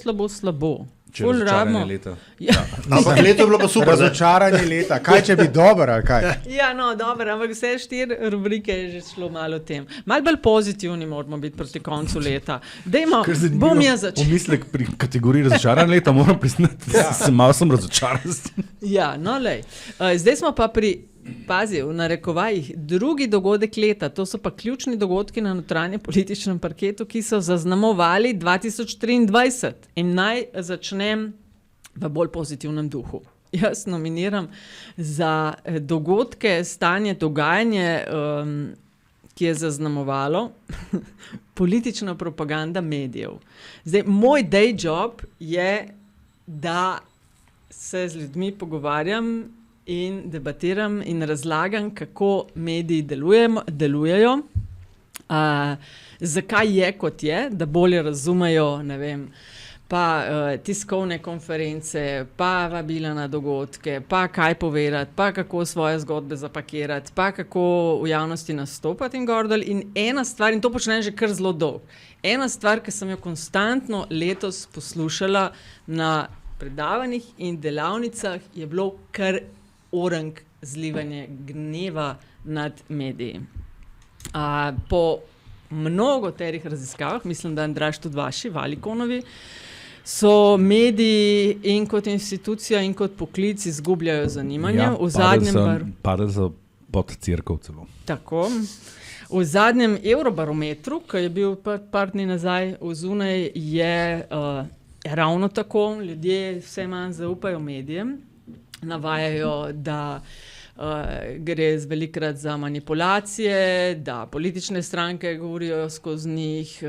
Če razočaranje leta. Ja. Ampak leto je bilo pa super. Razočaranje leta. Kaj, če bi dobro, ali kaj? Ja, no, dobro, ampak vse 4 rubrike je že šlo malo o tem. Malo bolj pozitivni moramo biti proti koncu leta. Dejmo, bom jaz začel. Pomislek pri kategoriji razočaranje leta moram priznati, malo sem razočaran. Ja, no, lej. Zdaj smo pa pri, pazi, v narekovajih, drugi dogodek leta. To so pa ključni dogodki na notranjem političnem parketu, ki so zaznamovali 2023. In naj začnem v bolj pozitivnem duhu. Jaz nominiram za dogodke, stanje, dogajanje, ki je zaznamovalo politična propaganda medijev. Zdaj, moj day job je, da se z ljudmi pogovarjam in debatiram in razlagam, kako mediji delujejo, zakaj je, kot je, da bolje razumejo, ne vem, pa tiskovne konference, pa vabila na dogodke, pa kaj povedati, pa kako svoje zgodbe zapakirati, pa kako v javnosti nastopati in gordel. In ena stvar, in to počnem že kar zelo dolgo, ena stvar, ki sem jo konstantno letos poslušala na predavanjih in delavnicah, je bilo kar orang zlivanje gneva nad mediji. Po mnogo terih raziskavah, mislim, da Andraž tudi vaši, Valikonovi, so mediji in kot institucija in kot poklic izgubljajo zanimanje. Ja, padali so pod cerkev celo. Tako. V zadnjem Eurobarometru, ki je bil par dni nazaj vzunaj, je ravno tako. Ljudje vse manj zaupajo medijem. Navajajo, da gre velikokrat za manipulacije, da politične stranke govorijo skozi njih,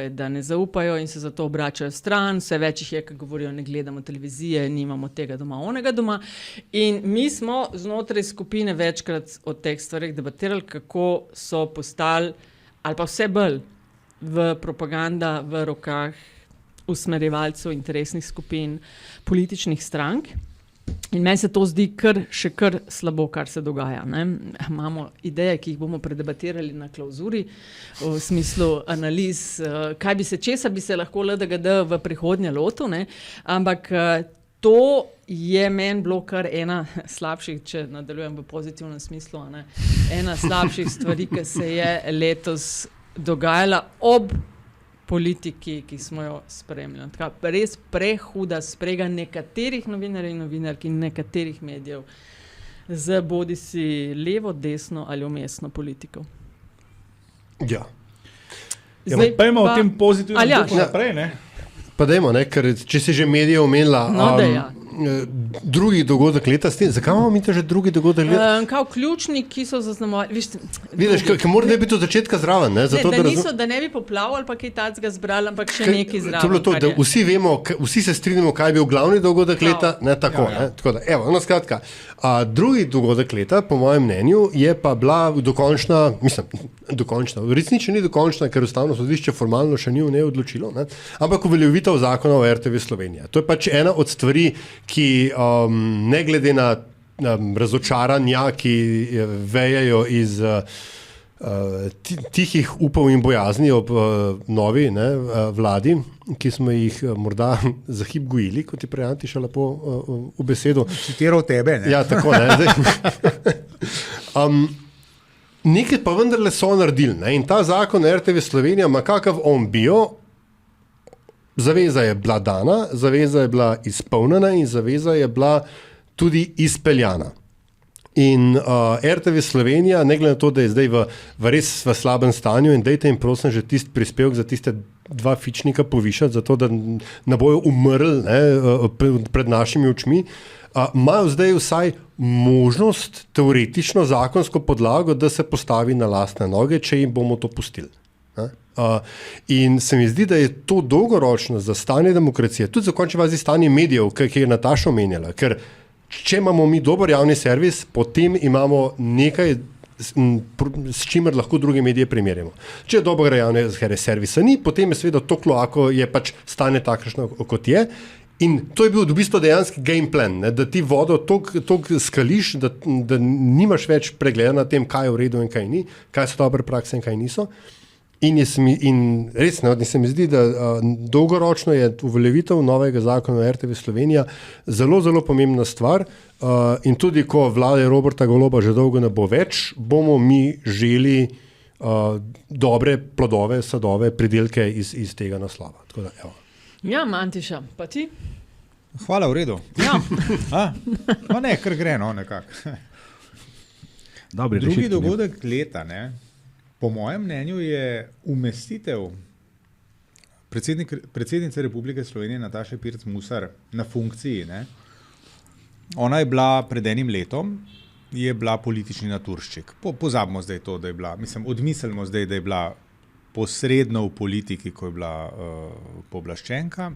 da ne zaupajo in se zato obračajo stran. Vse več jih je, ki govorijo, ne gledamo televizije, nimamo tega doma, onega doma. In mi smo znotraj skupine večkrat o teh stvarih debatirali, kako so postali, ali pa vse bolj, v propaganda v rokah usmerjevalcev interesnih skupin političnih strank. In meni se to zdi še kar slabo, kar se dogaja. Ne? Imamo ideje, ki jih bomo predebatirali na klauzuri, v smislu analiz, česa bi se lahko LDGD v prihodnje lotil, ne? Ampak to je meni bilo kar ena slabših, če nadaljujem v pozitivnem smislu, ne? Ena slabših stvari, ki se je letos dogajala ob politiki, ki smo jo spremljali. Tako, res prehuda sprega nekaterih novinarjev in novinark in nekaterih medijev z bodisi levo, desno ali vmesno politiko. Ja. Pejmo o tem pozitivnem duhu naprej, ne? Pa dajmo, ne, ker če si že medije omenila, drugi dogodek leta s tem, zakaj imamo mi to že drugi dogodek leta? Kao ključni, ki so zaznamovali, vidiš, ki mora biti od začetka zraven, ne? Zato, da ne bi poplav ali pa kaj tacga zbrali, ampak še nekaj zraven. To je bilo to, da vsi vemo, vsi se strinjamo, kaj je bil glavni dogodek leta, ne tako, ne? Tako da, evo, skratka, drugi dogodek leta, po mojem mnenju, je pa bila dokončna, v resnici ni dokončna, ker Ustavno sodišče formalno še ni v njej odločilo, ne? Ampak uveljavitev zakona o RTV Slovenija. To je pač ena od stvari, ki ne glede na razočaranja, ki vejejo iz tihih upov in bojazni ob novi vladi, ki smo jih morda za hip gojili, kot je prej Antiša lepo v besedo. Citiral tebe, ne? Ja, tako, ne. Nekaj pa vendarle so naredili, ne? In ta zakon RTV Slovenija ima kakav on bio. Zaveza je bila dana, zaveza je bila izpolnjena in zaveza je bila tudi izpeljana. In RTV Slovenija, ne glede na to, da je zdaj v res v slabem stanju in dajte jim prosim že tisti prispevek za tiste 2 fičnika povišati, zato da ne bojo umrli pred našimi očmi, imajo zdaj vsaj možnost, teoretično zakonsko podlago, da se postavi na lastne noge, če jim bomo to pustili. In se mi zdi, da je to dolgoročno za stanje demokracije, tudi za končni fazi stanje medijev, ki je Nataša omenjala, ker če imamo mi dober javni servis, potem imamo nekaj, s čimer lahko druge medije primerjamo. Če dobrega javnega servisa ni, potem je seveda to kloako, je pač stanje takšno, kot je. In to je bil v bistvu dejanski game plan, ne? Da ti vodo toliko skališ, da nimaš več pregleda na tem, kaj je v redu in kaj ni, kaj so dobre prakse in kaj niso. In res se mi zdi, da dolgoročno je uveljavitev novega zakona o RTV Slovenija zelo, zelo pomembna stvar in tudi, ko vlade Roberta Goloba že dolgo ne bo več, bomo mi želi dobre plodove, sadove, pridelke iz tega naslova. Tako da, evo. Ja, Antiša, pa ti? Hvala, v redu. Ja. No ne, kar gre, no, nekako. Drugi dogodek leta, ne? Po mojem mnenju je umestitev predsednice Republike Slovenije Nataše Pirc Musar na funkciji. Ne? Ona je bila pred enim letom, je bila politični naturščik. Pozabimo zdaj to, da je bila, odmislimo zdaj, da je bila posredno v politiki, ko je bila pooblaščenka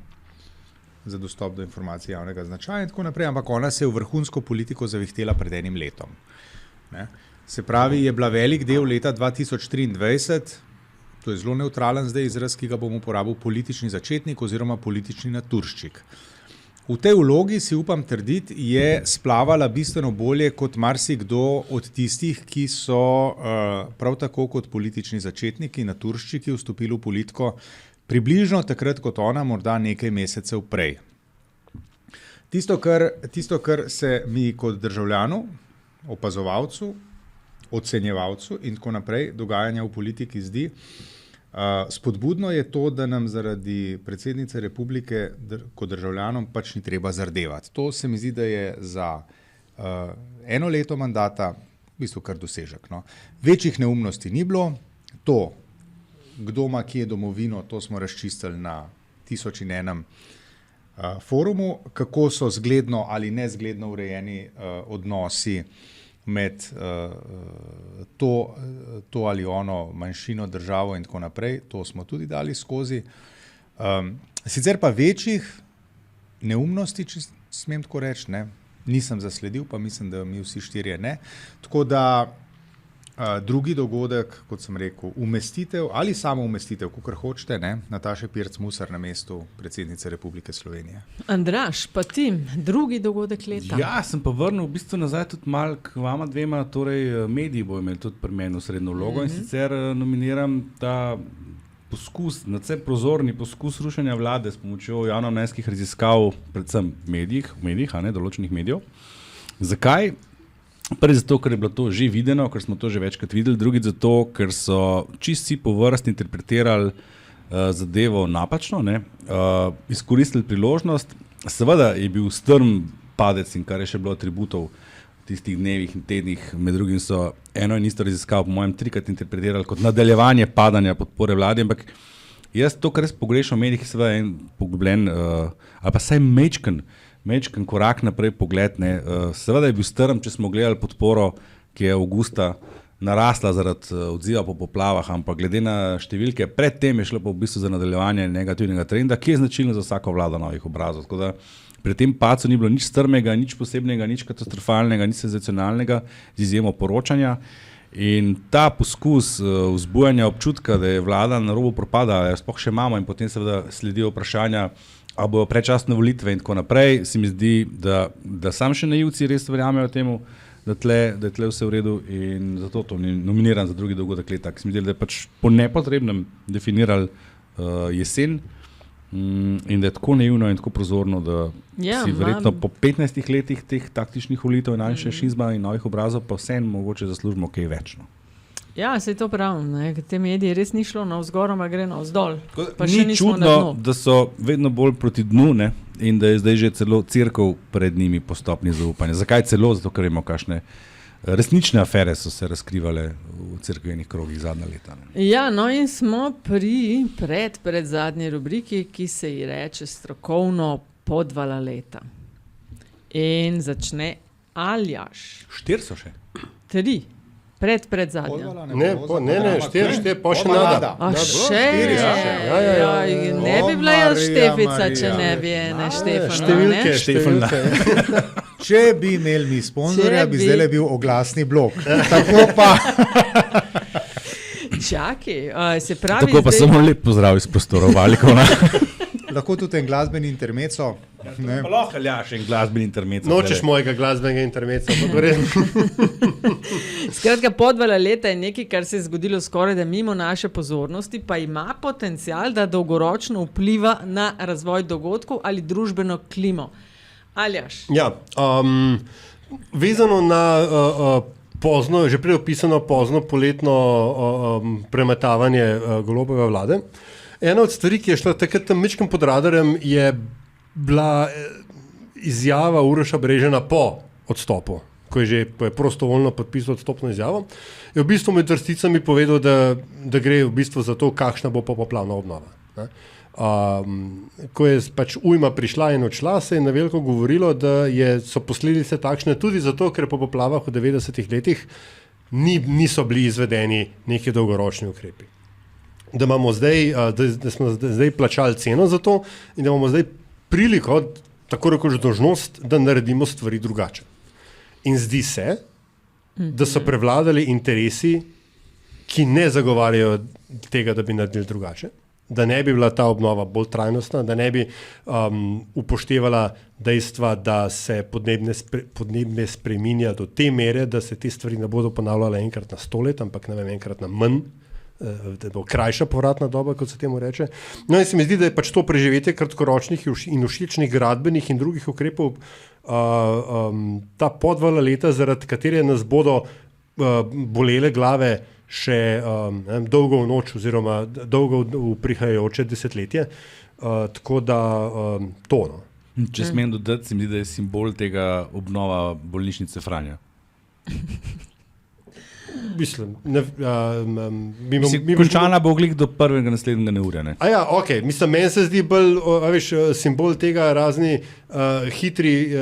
za dostop do informacij javnega značaja in tako naprej, ampak ona se je v vrhunsko politiko zavihtela pred enim letom. Ne? Se pravi, je bila velik del leta 2023, to je zelo neutralen zdaj izraz, ki ga bom uporabil, politični začetnik oziroma politični naturščik. V tej vlogi, si upam trditi, je splavala bistveno bolje kot marsikdo od tistih, ki so prav tako kot politični začetniki, naturščiki vstopili v politiko približno takrat kot ona, morda nekaj mesecev prej. Tisto, kar se mi kot državljanu, opazovalcu, ocenjevalcu in tako naprej dogajanja v politiki zdi. Spodbudno je to, da nam zaradi predsednice republike kot državljanom pač ni treba zardevati. To se mi zdi, da je za eno leto mandata v bistvu kar dosežek. No. Večjih neumnosti ni bilo. To, kdo ima kje domovino, to smo razčistili na 1001 forumu. Kako so zgledno ali nezgledno urejeni odnosi med to ali ono manjšino, državo in tako naprej, to smo tudi dali skozi. Sicer pa večjih neumnosti, če smem tako reči, ne, nisem zasledil, pa mislim, da mi vsi 4 ne. Tako da drugi dogodek, kot sem rekel, umestitev ali samo umestitev, kakor hočete, ne, Nataše Pirc Musar na mestu predsednice Republike Slovenije. Andraž, pa ti, drugi dogodek leta. Ja, sem pa vrnil v bistvu nazaj tudi malo k vama dvema, torej mediji bo imeli tudi pri meni srednjo vlogo in sicer nominiram ta poskus, nadvse prozorni poskus rušenja vlade s pomočjo javnomnenjskih raziskav, predvsem v medijih, določenih medijev. Zakaj? Prvi zato, ker je bilo to že videno, ker smo to že večkrat videli, drugi zato, ker so čisti po vrsti interpretirali zadevo napačno, izkoristili priložnost. Seveda je bil strm padec in kar je še bilo atributov tistih dnevih in tednih, med drugim so eno in isto raziskavo, po mojem, 3-krat interpretirali kot nadaljevanje padanja podpore vladi, ampak jaz to, kar res pogrešam v medijih, je seveda en poglobljen, ali pa saj mečken korak naprej pogled, ne. Seveda je bil strm, če smo gledali podporo, ki je avgusta narasla zaradi odziva po poplavah, ampak glede na številke, predtem je šlo pa v bistvu za nadaljevanje negativnega trenda, ki je značilno za vsako vlado novih obrazov. Tako da pri tem padcu ni bilo nič strmega, nič posebnega, nič katastrofalnega, nič senzacionalnega, z izjemo poročanja. In ta poskus vzbujanja občutka, da je vlada na robu propada, sploh še imamo in potem seveda sledijo vprašanja, ali bojo predčasne volitve in tako naprej, se mi zdi, da sam še naivci res verjamejo temu, da je tle vse v redu in zato to ni nominiran za drugi dogodek leta. Se mi zdi, da je pač po nepotrebnem definirali jesen, in da je tako naivno in tako prozorno, da si verjetno po 15 letih teh taktičnih volitev in antifašizma in novih obrazov pa vseeno mogoče zaslužimo kaj več. No. Ja, se je to pravim, te medije res ni šlo navzgor, ampak gre navzdol. Ni čudno, da so vedno bolj proti dnu, ne? In da je zdaj že celo cerkev pred njimi po stopnji zaupanja. Zakaj celo? Zato, ker imamo kakšne resnične afere so se razkrivale v cerkvenih krogih zadnja leta. Ne? Ja, no in smo pri predzadnji rubriki, ki se ji reče strokovno podvala leta. In začne Aljaž. 4 so še? 3. Predzadnja. Ne, 4, pa še nada. Še? Ne bi bila jaz Štefica, če ne bi ene Štefana. Številke. Če bi imeli mi sponzorja, bi zdaj bil oglasni blok. Tako pa... Čakaj, se pravi... Tako pa samo lep pozdrav iz prostorov Valikona. Lahko tudi en glasbeni intermezzo. Lahko Aljaž en glasbeni intermezzo. Nočeš mojega glasbenega intermezza. Skratka, podvala leta je nekaj, kar se je zgodilo skoraj da mimo naše pozornosti, pa ima potencial, da dolgoročno vpliva na razvoj dogodkov ali družbeno klimo. Aljaž. Ja, vezano na pozno, že prej opisano pozno poletno premetavanje Golobove vlade. Ena od stvari, ki je šla takrat tam mečkim pod radarjem, je bila izjava Uroša Brežana po odstopu, ko je prostovoljno podpisal odstopno izjavo. Je v bistvu med vrsticami povedal, da gre v bistvu za to, kakšna bo poplavna obnova. Ne? Ko je pač ujma prišla in odšla, se je na veliko govorilo, da so posledice takšne tudi zato, ker po poplavah v 90-ih letih niso bili izvedeni neki dolgoročni ukrepi. Da smo zdaj plačali ceno za to in da imamo zdaj priliko, tako rekoč dolžnost, da naredimo stvari drugače. In zdi se, da so prevladali interesi, ki ne zagovarjajo tega, da bi naredili drugače, da ne bi bila ta obnova bolj trajnostna, da ne bi upoštevala dejstva, da se podnebne spreminja do te mere, da se te stvari ne bodo ponavljale enkrat na 100 let, ampak ne vem, enkrat na manj, da bo krajša povratna doba, kot se temu reče. No in se mi zdi, da je pač to preživetje kratkoročnih in všečnih gradbenih in drugih ukrepov ta podvala leta, zaradi katere nas bodo bolele glave še dolgo v noč oziroma dolgo v prihajajoče desetletje. Tako da to. No. Če smem dodati, se mi zdi, da je simbol tega obnova bolnišnice Franja. Mislim, končana bo glih do prvega naslednjega neurja. Ne? Ja, ok. Mislim, meni se zdi bolj simbol tega razni hitri,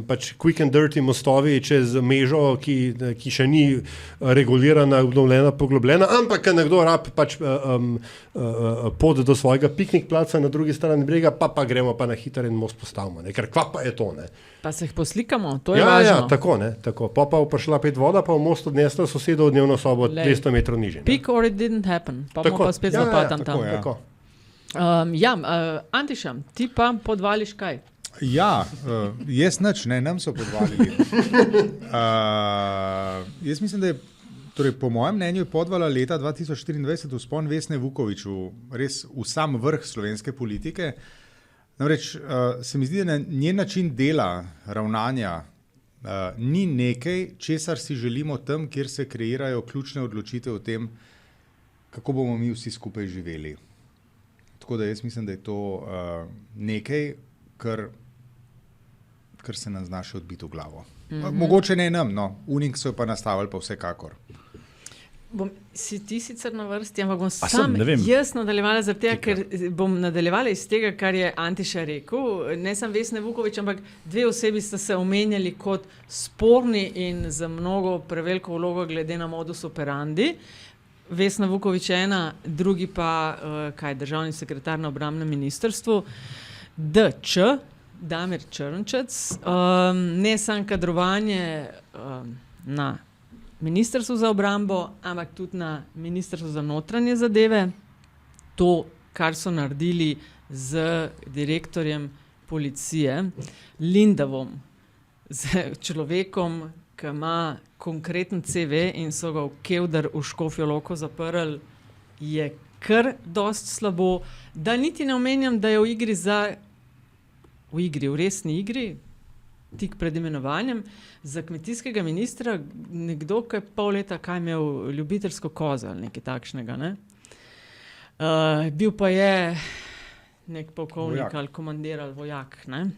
pač quick and dirty mostovi čez mežo, ki še ni regulirana, obnovljena, poglobljena, ampak nekdo rab pač pot do svojega piknik placa na drugi strani brega, pa gremo pa na hiter in most postavimo. Ne? Ker kva pa je to, ne? Pa se jih poslikamo, to je važno. Ja, tako, ne, tako. Pa prišla pet voda, pa v most odnesla sosedo v dnevno sobo 200 metrov nižje. Peak or it didn't happen. Pa bomo pa spet zapatam tam. Tako. Antiša, ti pa podvališ kaj? Ja, jaz nič, ne, nam so podvalili. Jaz mislim, da je, torej po mojem mnenju, podvala leta 2024 vzpon Vesne Vuković res v sam vrh slovenske politike. Namreč se mi zdi, da njen način dela, ravnanja ni nekaj, česar si želimo tam, kjer se kreirajo ključne odločitve o tem, kako bomo mi vsi skupaj živeli. Tako da jaz mislim, da je to nekaj, kar ker se nam zna še odbiti v glavo. Mogoče ne nam, no, unik so pa nastavili pa vsekakor. Si ti sicer na vrsti, ampak bom sem, ne vem. jaz nadaljevala zaradi tega, ker bom nadaljevala iz tega, kar je Antiša rekel. Ne sem Vesna Vuković, ampak dve osebi sta se omenjali kot sporni in za mnogo preveliko vlogo glede na modus operandi. Vesna Vuković ena, drugi pa državni sekretar na obrambnem ministrstvu. Damir Črnčec, ne samo kadrovanje na Ministrstvo za obrambo, ampak tudi na Ministrstvo za notranje zadeve. To, kar so naredili z direktorjem policije, Lindavom, z človekom, ki ima konkreten CV in so ga v Kevdar v Škofjo Loko zaprli, je kar dosti slabo. Da niti ne omenjam, da je v resni igri, tik pred imenovanjem, za kmetijskega ministra nekdo, ki je pol leta imel ljubiteljsko kozo ali nekaj takšnega. Ne? Bil pa je nek polkovnik ali komandir ali vojak. Ne?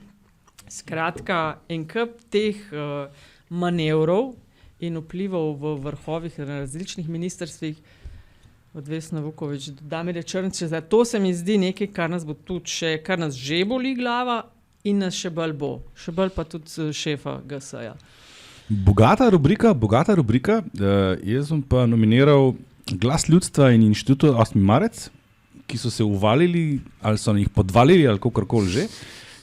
Skratka, en kup teh manevrov in vplivov v vrhovih na različnih ministrstvih od Vesna Vuković do Damirja Črnčeca. To se mi zdi nekaj, kar nas bo tudi še, kar nas že boli glava in nas še bolj bo. Še bolj pa tudi šefa GS-ja. Bogata rubrika. Jaz sem pa nominiral Glas ljudstva in Inštitut 8. marec, ki so se uvalili, ali so jih podvalili, ali kakorkoli že,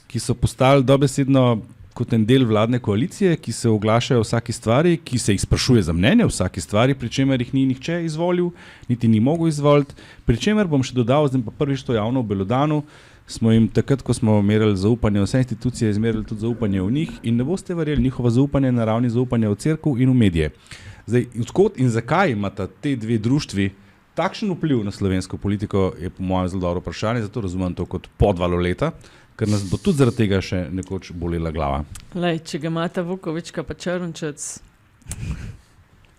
ki so postali dobesedno kot en del vladne koalicije, ki se oglašajo o vsaki stvari, ki se jih sprašuje za mnenje o vsaki stvari, pri čemer jih ni nihče izvolil, niti ni mogel izvoliti, pri čemer bom še dodal, zdaj pa prvič to javno v Belodanu, smo jim takrat, ko smo merili zaupanje v vse institucije, izmerili tudi zaupanje v njih in ne boste verjeli, njihovo zaupanje na ravni zaupanja v cerkev in v medije. Zdaj, odkot in zakaj imata te dve društvi takšen vpliv na slovensko politiko, je po mojem zelo dobro vprašanje, zato razumem to kot podvalo leta, ker nas bo tudi zaradi tega še nekoč bolela glava. Lej, če ga imata Vukovićka pa Črnčec.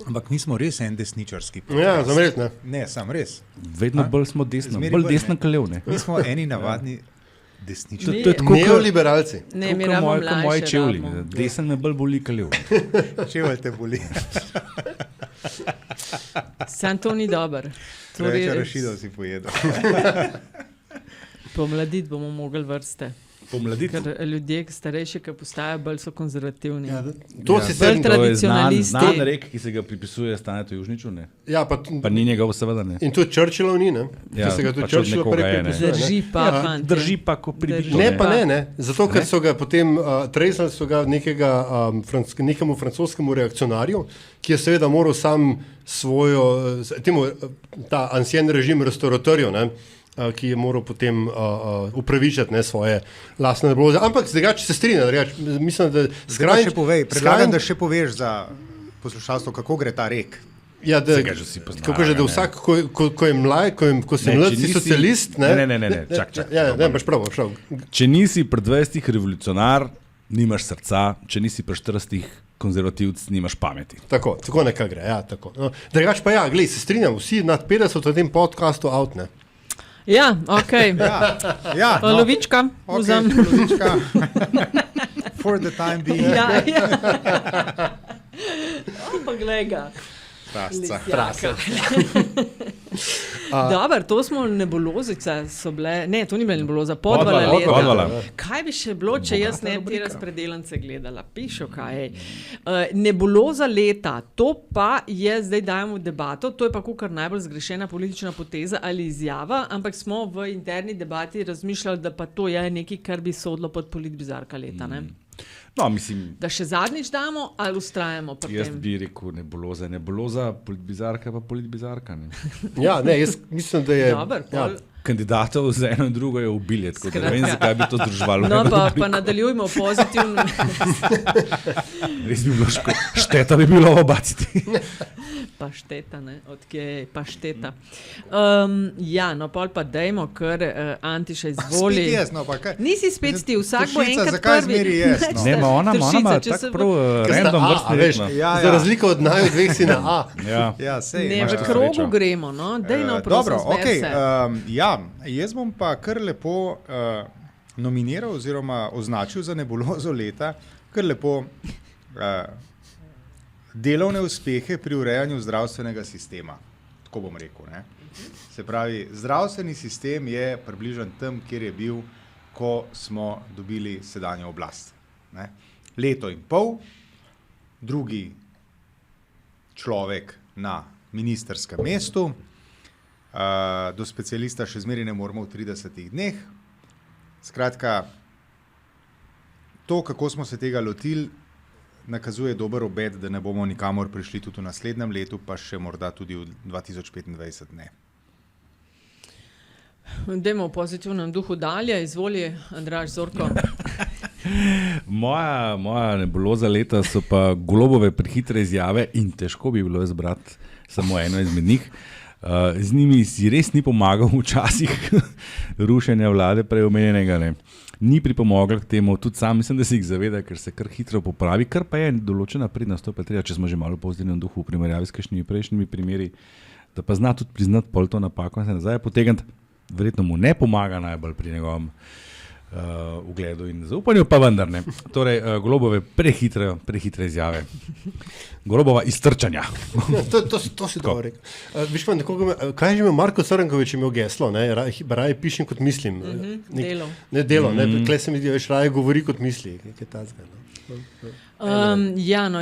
Ampak mi smo res en desničarski podcast. Ja, sam res, ne. Ne, sam res. Vedno bolj smo desno, bolj desno kalev, ne. Mi smo eni navadni desničarski. To je tako, neoliberalci. Ne, mi ramo mlajše. Moji čevlji, desen me bolj boli kalev. Čevelj te boli. Sam to ni dober. Preveč arašidov si pojedel. Pomladiti bomo mogli vrste. Pomladiti? Ker ljudje starejši, ki postajajo, bolj so konzervativni. To je znan rek, ki se ga pripisuje Stanetu Južniču, ne? Ja, pa ni njegov seveda, ne. In tudi Churchillov ni, ne? Ja, se ga tudi Churchill Drži pa, fant. Drži pa, ko približno. Ne, pa ne. Zato, ker so ga potem tresali so ga nekemu francoskemu reakcionarju, ki je seveda moral sam svojo, ta ancien režim restauratorjev, ne, ki je moral potem upravičati svoje lastne nebuloze. Ampak zdaj, če se strinja, mislim, da predlagam, da še poveš za poslušalstvo, kako gre ta rek. Ja, kako že, da vsak, ko je mlaj, ko si mlad, si socialist. Ne, čak. Baš prav. Če nisi pri 20 revolucionar, nimaš srca, če nisi pri 40 konzervativc, nimaš pameti. Tako nekaj gre, ja, tako. Drugač pa glej, se strinjam, vsi nad 50 v tem podcastu out, ne. Ja, okej. Ja, Lovička. Okay, Lovička. For the time being. Ja. Pa glej ga. Prasca. Dobar, to smo nebulozice so bile, ne, to ni bila nebuloza, podvala leta. Kaj bi še bilo, če jaz ne bi te razpredelance gledala? Pišo kaj. Nebuloza leta, to pa je, zdaj dajemo debato, to je pa kar najbolj zgrešena politična poteza ali izjava, ampak smo v interni debati razmišljali, da pa to je nekaj, kar bi sodilo pod politbizarka leta, ne? No, mislim, da še zadnjič damo ali ustrajamo pri tem? Jaz bi rekel nebuloza, politbizarka pa politbizarka. Ne? Ja, ne, jaz mislim, da je... Dobar, kandidatov za eno in drugo je ubilje, tako da ne vem, zakaj bi to združevalo. No, pa nadaljujmo pozitivno. Res bi bilo šteta bi bilo obaciti. Pašteta, ne? Odkje je pašteta. Ja, no, pol pa dejmo, ker Antiša izvoli. Spet jaz, no, pa kaj? Nisi spet ti, vsak bo enkrat prvi. Zakaj zmeri jaz, no? Ne, ona ima tako prav random vrstni red. Za razliko od naju dveh si na A. Ja, sej. Ne, v krogu gremo, no. Dej no, prosim, dobro, okej. Ja, jaz bom pa kar lepo nominiral oziroma označil za nebulozo leta kar lepo delovne uspehe pri urejanju zdravstvenega sistema. Tako bom rekel. Ne? Se pravi, zdravstveni sistem je približan tam, kjer je bil, ko smo dobili sedanjo oblast. Ne? Leto in pol, drugi človek na ministerskem mestu, do specialista še zmeraj ne moramo v 30 dneh. Skratka, to, kako smo se tega lotili, nakazuje dober obet, da ne bomo nikamor prišli tudi v naslednjem letu, pa še morda tudi v 2025 ne. Dajmo v pozitivnem duhu dalje, izvoli Andraž Zorko. Moja nebuloza leta so pa Golobove prehitre izjave in težko bi bilo izbrati samo eno izmed njih. Z njimi si res ni pomagal včasih rušenja vlade prej omenjenega, ne. Ni pripomogla k temu, tudi sam mislim, da si jih zaveda, ker se kar hitro popravi, kar pa je določena prednost, to pa treba, če smo že malo v pozitivnem duhu v primerjavi s kakšnimi prejšnjimi primeri, da pa zna tudi priznati pol to napako in se nazaj potegniti, verjetno mu ne pomaga najbolj pri njegovem ugledu in zaupanju, pa vendar ne. Torej, Golobove prehitre izjave. Golobova iztrčanja. To si dobro rekel. Viš pa nekoga, kaj je že imel Marko Crnković imel geslo, ne? Raje pišem kot mislim. Delo. Ne delo, ne? Tukaj se mi zdi, veš, raje govori kot misli. Kaj je ta zgaj,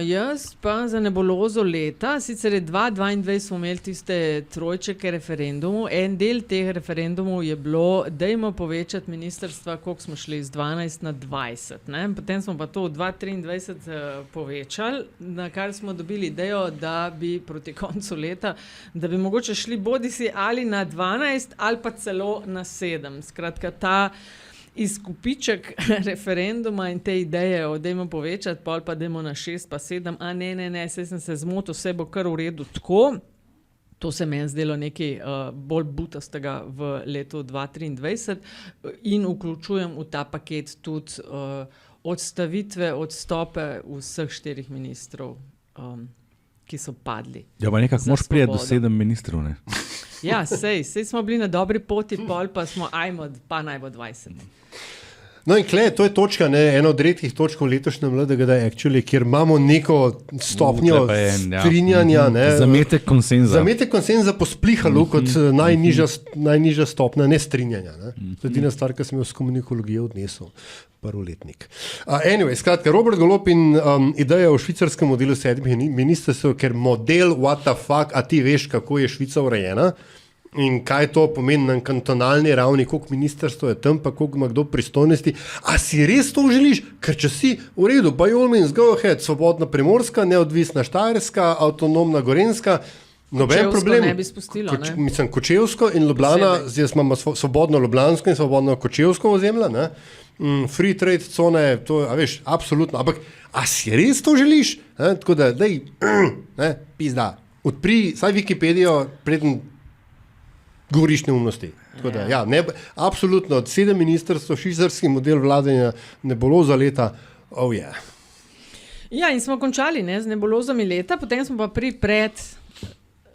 jaz pa za nebulozo leta, sicer je 2022 smo imeli tiste trojčeke referendumov, en del teh referendumov je bilo, dajmo povečati ministrstva, koliko smo šli z 12 na 20, ne? Potem smo pa to v 2023 povečali, na kar smo dobili idejo, da bi proti koncu leta, da bi mogoče šli bodisi ali na 12 ali pa celo na 7. Skratka, ta izkupiček referenduma in te ideje o dajmo povečati, pol pa dajmo na 6 pa 7, a ne, saj sem se zmotil, vse bo kar v redu tako. To se meni zdelo nekaj bolj butastega v letu 2023 in vključujem v ta paket tudi odstavitve, odstope vseh 4 ministrov, ki so padli. Ja, pa nekako moš prijeti do 7 ministrov, ne? Ja, sej smo bili na dobri poti, pol pa smo pa naj bo 20. No in kle, to je točka, ne, ena od redkih točk v letošnjem LDGD actually, kjer imamo neko stopnjo strinjanja. Zametek konsenza po Splihalu kot najnižja stopnja nestrinjanja. Ne. To je edina stvar, ki sem jo s komunikologije odnesel. Prvoletnik. Anyway, skratka, Robert Golob in ideja o švicarskem modelu 7 ministrstev, ker model what the fuck, a ti veš, kako je Švica urejena in kaj to pomeni na kantonalni ravni, koliko ministrstvo je tam, pa koliko ima kdo pristojnosti. A si res to želiš? Ker če si v redu, by all means, go ahead, svobodna Primorska, neodvisna Štajerska, avtonomna Gorenjska, noben problem. Ne bi spustilo, ne? Mislim, Kočevsko in Ljubljana, zdaj imamo svobodno Ljubljansko in svobodno Kočevsko ozemlje, ne? Free trade cone, to, a veš, absolutno, ampak a si res to želiš? Tako da, dej, pizda, odpri, saj Wikipedijo, preden govoriš neumnosti. Tako da, ja, ne, absolutno, 7 ministrstv, švicarski model vladanja, nebuloza leta, oh yeah. Ja, in smo končali, ne, z nebulozami leta, potem smo pa pri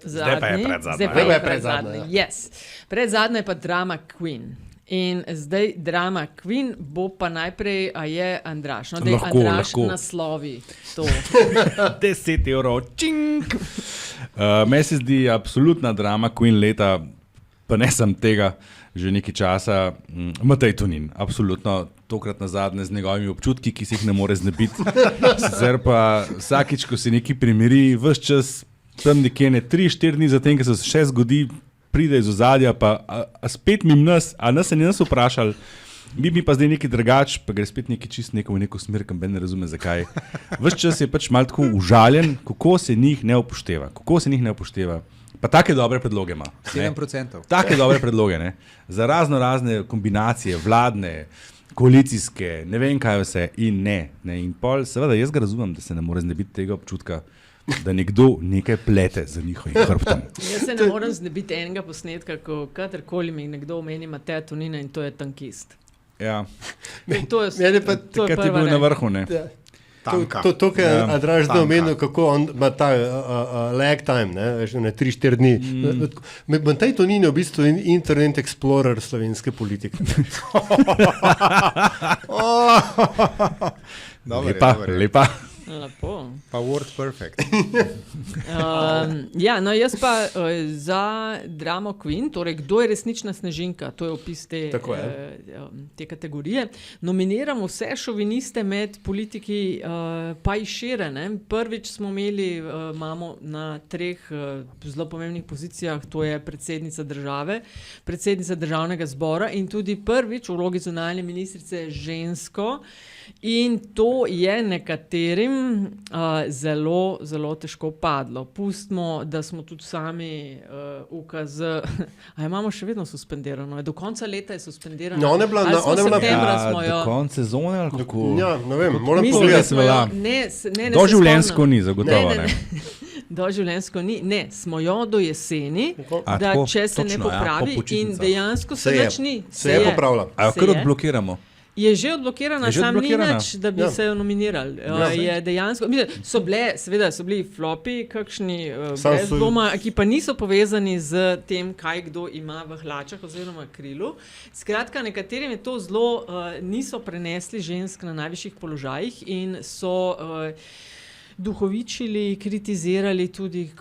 Zdaj pa je predzadnja. Yes. Predzadnja je pa Drama Queen. In zdaj Drama Queen bo pa najprej, a je Andraž. No, dej Andraž naslovi to. 10 evrov, čink! Meni se zdi absolutna Drama Queen leta, pa ne sem tega že nekaj časa, Matej Tonin, absolutno, tokrat nazadnje z njegovimi občutki, ki si jih ne more znebiti. Sicer pa vsakič, ko se neki primeri, ves čas tam nekje 3-4 dni zatem, ko se še zgodi, pride iz ozadja, pa a spet mim nas, a nas se ni nas vprašali, bi pa zdaj nekaj drugač, pa gre spet nekaj čist v neko smer, kam ben ne razume zakaj. Ves čas je pač malo tako užaljen, kako se njih ne upošteva. Pa take dobre predloge ima. 7%. Take dobre predloge, ne. Za razne kombinacije, vladne, koalicijske, ne vem kaj vse in ne. In pol, seveda jaz ga razumem, da se ne more znebiti tega občutka, da nekdo nekaj plete za njihovim hrbtom. Jaz se ne morem znebiti enega posnetka, ko katerkoli mi nekdo omeni Mateja Tonina in to je tankist. Ja. To je prva bil na vrhu, ne? Tanka. To, kar je Andraž zdaj omenil, kako on ima ta lag time, veš, 3-4 dni. Manj to ni v bistvu Internet Explorer slovenske politike. Lepa. Lepo. Pa word perfect. Jaz pa za Drama Queen, torej kdo je resnična Snežinka, to je opis te kategorije, nominiram vse šoviniste med politiki pa i šire. Prvič smo imeli, imamo na 3 zelo pomembnih pozicijah, to je predsednica države, predsednica državnega zbora in tudi prvič v vlogi zunanje ministrice žensko. In to je nekaterim zelo, zelo težko padlo. Pustimo, da smo tudi sami UKZ, imamo še vedno suspendirano, do konca leta je suspendirano. Ona je bila do konca sezone ali kako? Ja, ne vem, moram pogledati. Doživljenjsko ni, zagotovo ne. Doživljenjsko ni, ne, smo jo do jeseni, da če se ne popravi in dejansko se nič ni. Se je popravila. A jo kar odblokiramo? Je že odblokirana, sam ni nič, da bi se jo nominirali. Je dejansko, seveda so bili flopi, kakšni brez dvoma, ki pa niso povezani z tem, kaj kdo ima v hlačah oziroma krilu. Skratka, nekaterim je to zelo, niso prenesli žensk na najvišjih položajih in so duhovičili, kritizirali tudi,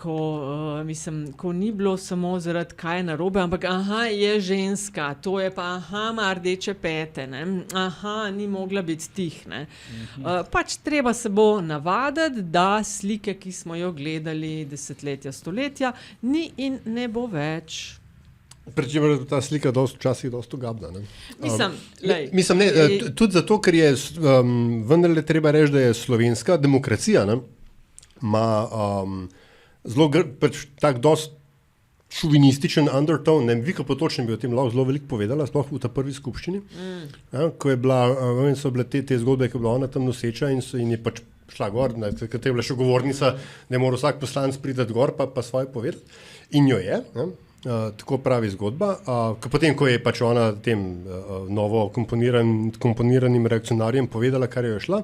ko ni bilo samo zaradi kaj je narobe, ampak je ženska, to je pa ima rdeče pete, ni mogla biti tih. Pač treba se bo navaditi, da slike, ki smo jo gledali desetletja, stoletja, ni in ne bo več. Pričemer je ta slika včasih dosti ugabna. Mislim, tudi zato, ker je vendarle treba reči, da je slovenska demokracija ima zelo tak dosti šovinističen undertone. Vika Potočnik bi o tem zelo veliko povedala, sploh v ta prvi skupščini. Ko je bila, so bile te zgodbe, ko je bila ona tam noseča in je pač šla gor, ker je bila še govornica, da je moral vsak poslanec pridati gor pa svoje povedati. In jo je. Tako pravi zgodba. Potem, ko je pač ona tem novo komponiranim reakcionarjem povedala, kar je šla,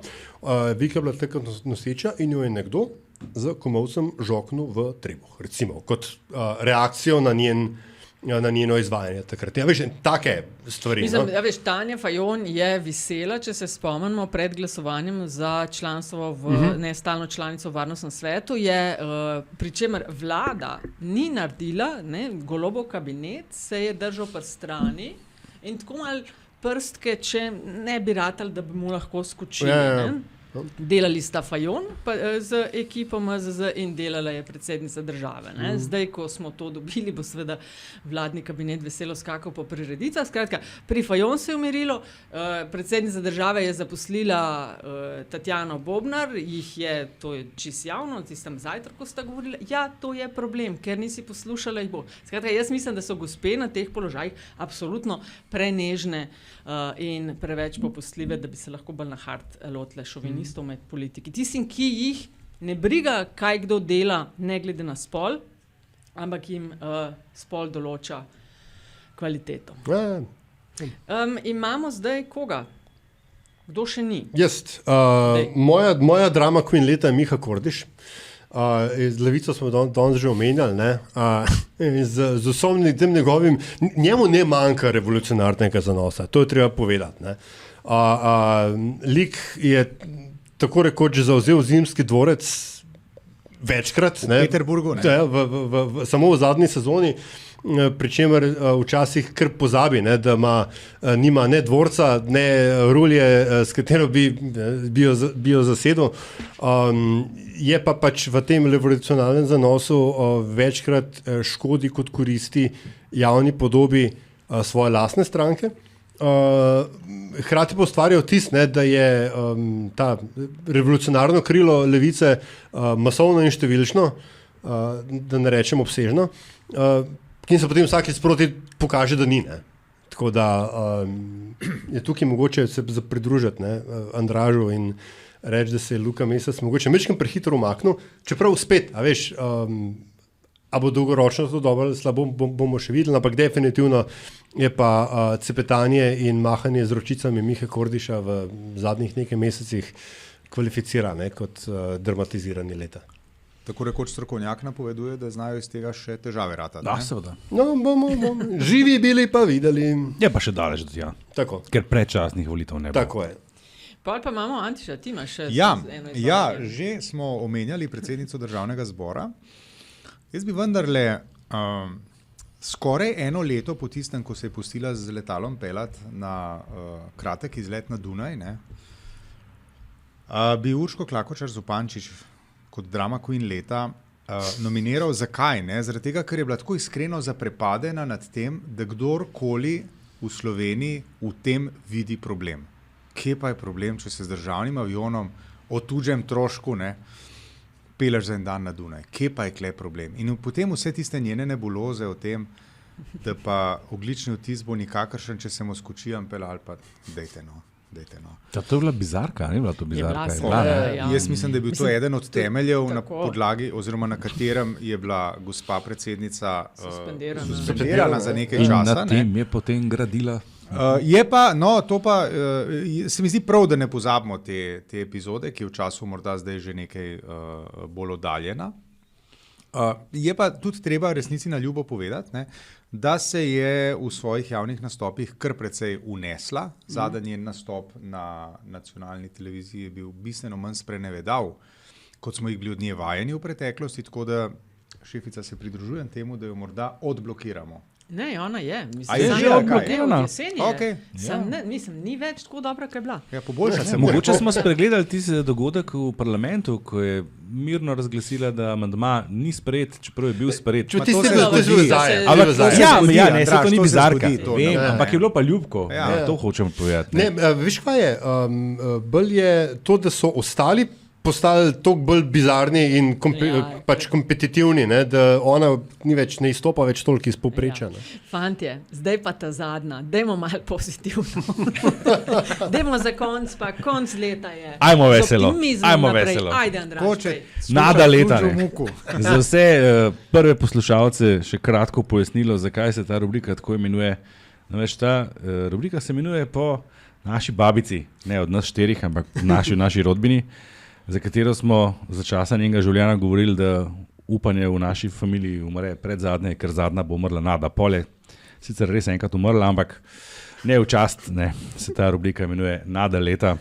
Vika je bila takrat noseča in jo je nekdo z komolcem žoknil v trebuh, recimo, kot reakcijo na njeno izvajanje takrat. Ja, veš, take stvari. Mislim, Tanja Fajon je visela, če se spomnimo, pred glasovanjem za članstvo nestalno članico v Varnostnem svetu, pri čemer vlada ni naredila, Golobov kabinet se je držal pri strani in tako malo prstke, če ne bi ratali, da bi mu lahko skočili. Delali sta Fajon z ekipo MZZ in delala je predsednica države. Zdaj, ko smo to dobili, bo seveda vladni kabinet veselo skakal po priredicah. Skratka, pri Fajon se je umirilo, predsednica države je zaposlila Tatjano Bobnar, to je čisto javno, tistem zajtrku sta govorila, to je problem, ker nisi poslušala jih bo. Skratka, jaz mislim, da so gospe na teh položajih absolutno prenežne in preveč popustljive, da bi se lahko bolj na hard lotile šovinistov med politiki. Tistim, ki jih ne briga, kaj kdo dela, ne glede na spol, ampak jim spol določa kvaliteto. Imamo zdaj koga? Kdo še ni? Jaz. Moja drama queen leta je Miha Kordiš. Z Levico smo danes že omenjali, z vsem tem njegovim, njemu ne manjka revolucionarnega zanosa, to je treba povedati. Lik je tako rekoč zavzel Zimski dvorec večkrat, v Peterburgu, samo v zadnji sezoni, pri čemer včasih kar pozabi, da nima ne dvorca, ne rulje, s katero bi jo zasedel. Je pa pač v tem revolucionarnem zanosu večkrat škodi kot koristi javni podobi svoje lastne stranke. Hkrati pa ustvarja vtis, da je ta revolucionarno krilo levice masovno in številčno, da ne rečem obsežno, ki se potem vsakič sproti pokaže, da ni. Tako da je tukaj mogoče se pridružiti Andražu in reči, da se je Luka Mesec mogoče mečkam prehitro umaknil, čeprav spet, a bo dolgoročno to dobro ali slabo, bomo še videli, ampak definitivno je pa cepetanje in mahanje z ročicami Mihe Kordiša v zadnjih nekaj mesecih kvalificira kot dramatizirani leta. Tako rekoč strokovnjak napoveduje, da znajo iz tega še težave ratati. Da, seveda. No, bomo živi bili pa videli. Je pa še daleč do tja. Tako. Ker predčasnih volitev ne bo. Tako je. Pa imamo Antiša, ti imaš še Ja, eno že smo omenjali predsednico Državnega zbora. Jaz bi vendarle skoraj eno leto po tistem, ko se je pustila z letalom peljati na kratek izlet na Dunaj, bi Urško Klakočar Zupančič kot drama queen leta nominiral. Zakaj? Zaradi tega, ker je bila tako iskreno zaprepadena nad tem, da kdorkoli v Sloveniji v tem vidi problem. Kje pa je problem, če se z državnim avionom o tuđem trošku peleš za en dan na Dunaj? Kje pa je kle problem? In potem vse tiste njene nebuloze o tem, da pa ogljični odtis bo nikakršen, če se mu skoči ampel ali pa dejte no. To je bila bizarka, ni bila to bizarka? Jaz mislim, da je bil to eden od temeljev, na podlagi oziroma na katerem je bila gospa predsednica suspendirana za nekaj časa. In na tem je potem gradila. Je pa, to pa se mi zdi prav, da ne pozabimo te epizode, ki je v času morda zdaj že nekaj bolj oddaljena. Je pa tudi treba resnici na ljubo povedati, da se je v svojih javnih nastopih kar precej unesla. Zadnji nastop na nacionalni televiziji je bil bistveno manj sprenevedav, kot smo jih bili od nje vajeni v preteklosti, tako da šefica se pridružujem temu, da jo morda odblokiramo. Ne, ona je. Mislim, ni več tako dobra, kot je bila. Ja, poboljša se. Mogoče smo spregledali tisti dogodek v parlamentu, ko je mirno razglasila, da amandma ni sprejet, čeprav je bil sprejet. To se zgodi. To ni bizarka. Ampak je bilo pa ljubko. To hočem povedati. Veš kaj je? Bolj je to, da so ostali postali toliko bolj bizarni in kompetitivni, da ona ne izstopa več toliko iz povprečja. Fantje, zdaj pa ta zadnja, dajmo malo pozitivno. Dajmo za konc leta je. Ajmo veselo. Ajde, Andraž. Nada leta. Za vse prve poslušalce še kratko pojasnilo, zakaj se ta rubrika tako imenuje. Ta rubrika se imenuje po naši babici, ne od nas 4, ampak naši rodbini, za katero smo za časa njenega življenja govorili, da upanje v naši familiji umre pred zadnje, ker zadnja bo umrla Nada. Pole, sicer res enkrat umrla, ampak ne v čast, se ta rubrika imenuje Nada leta.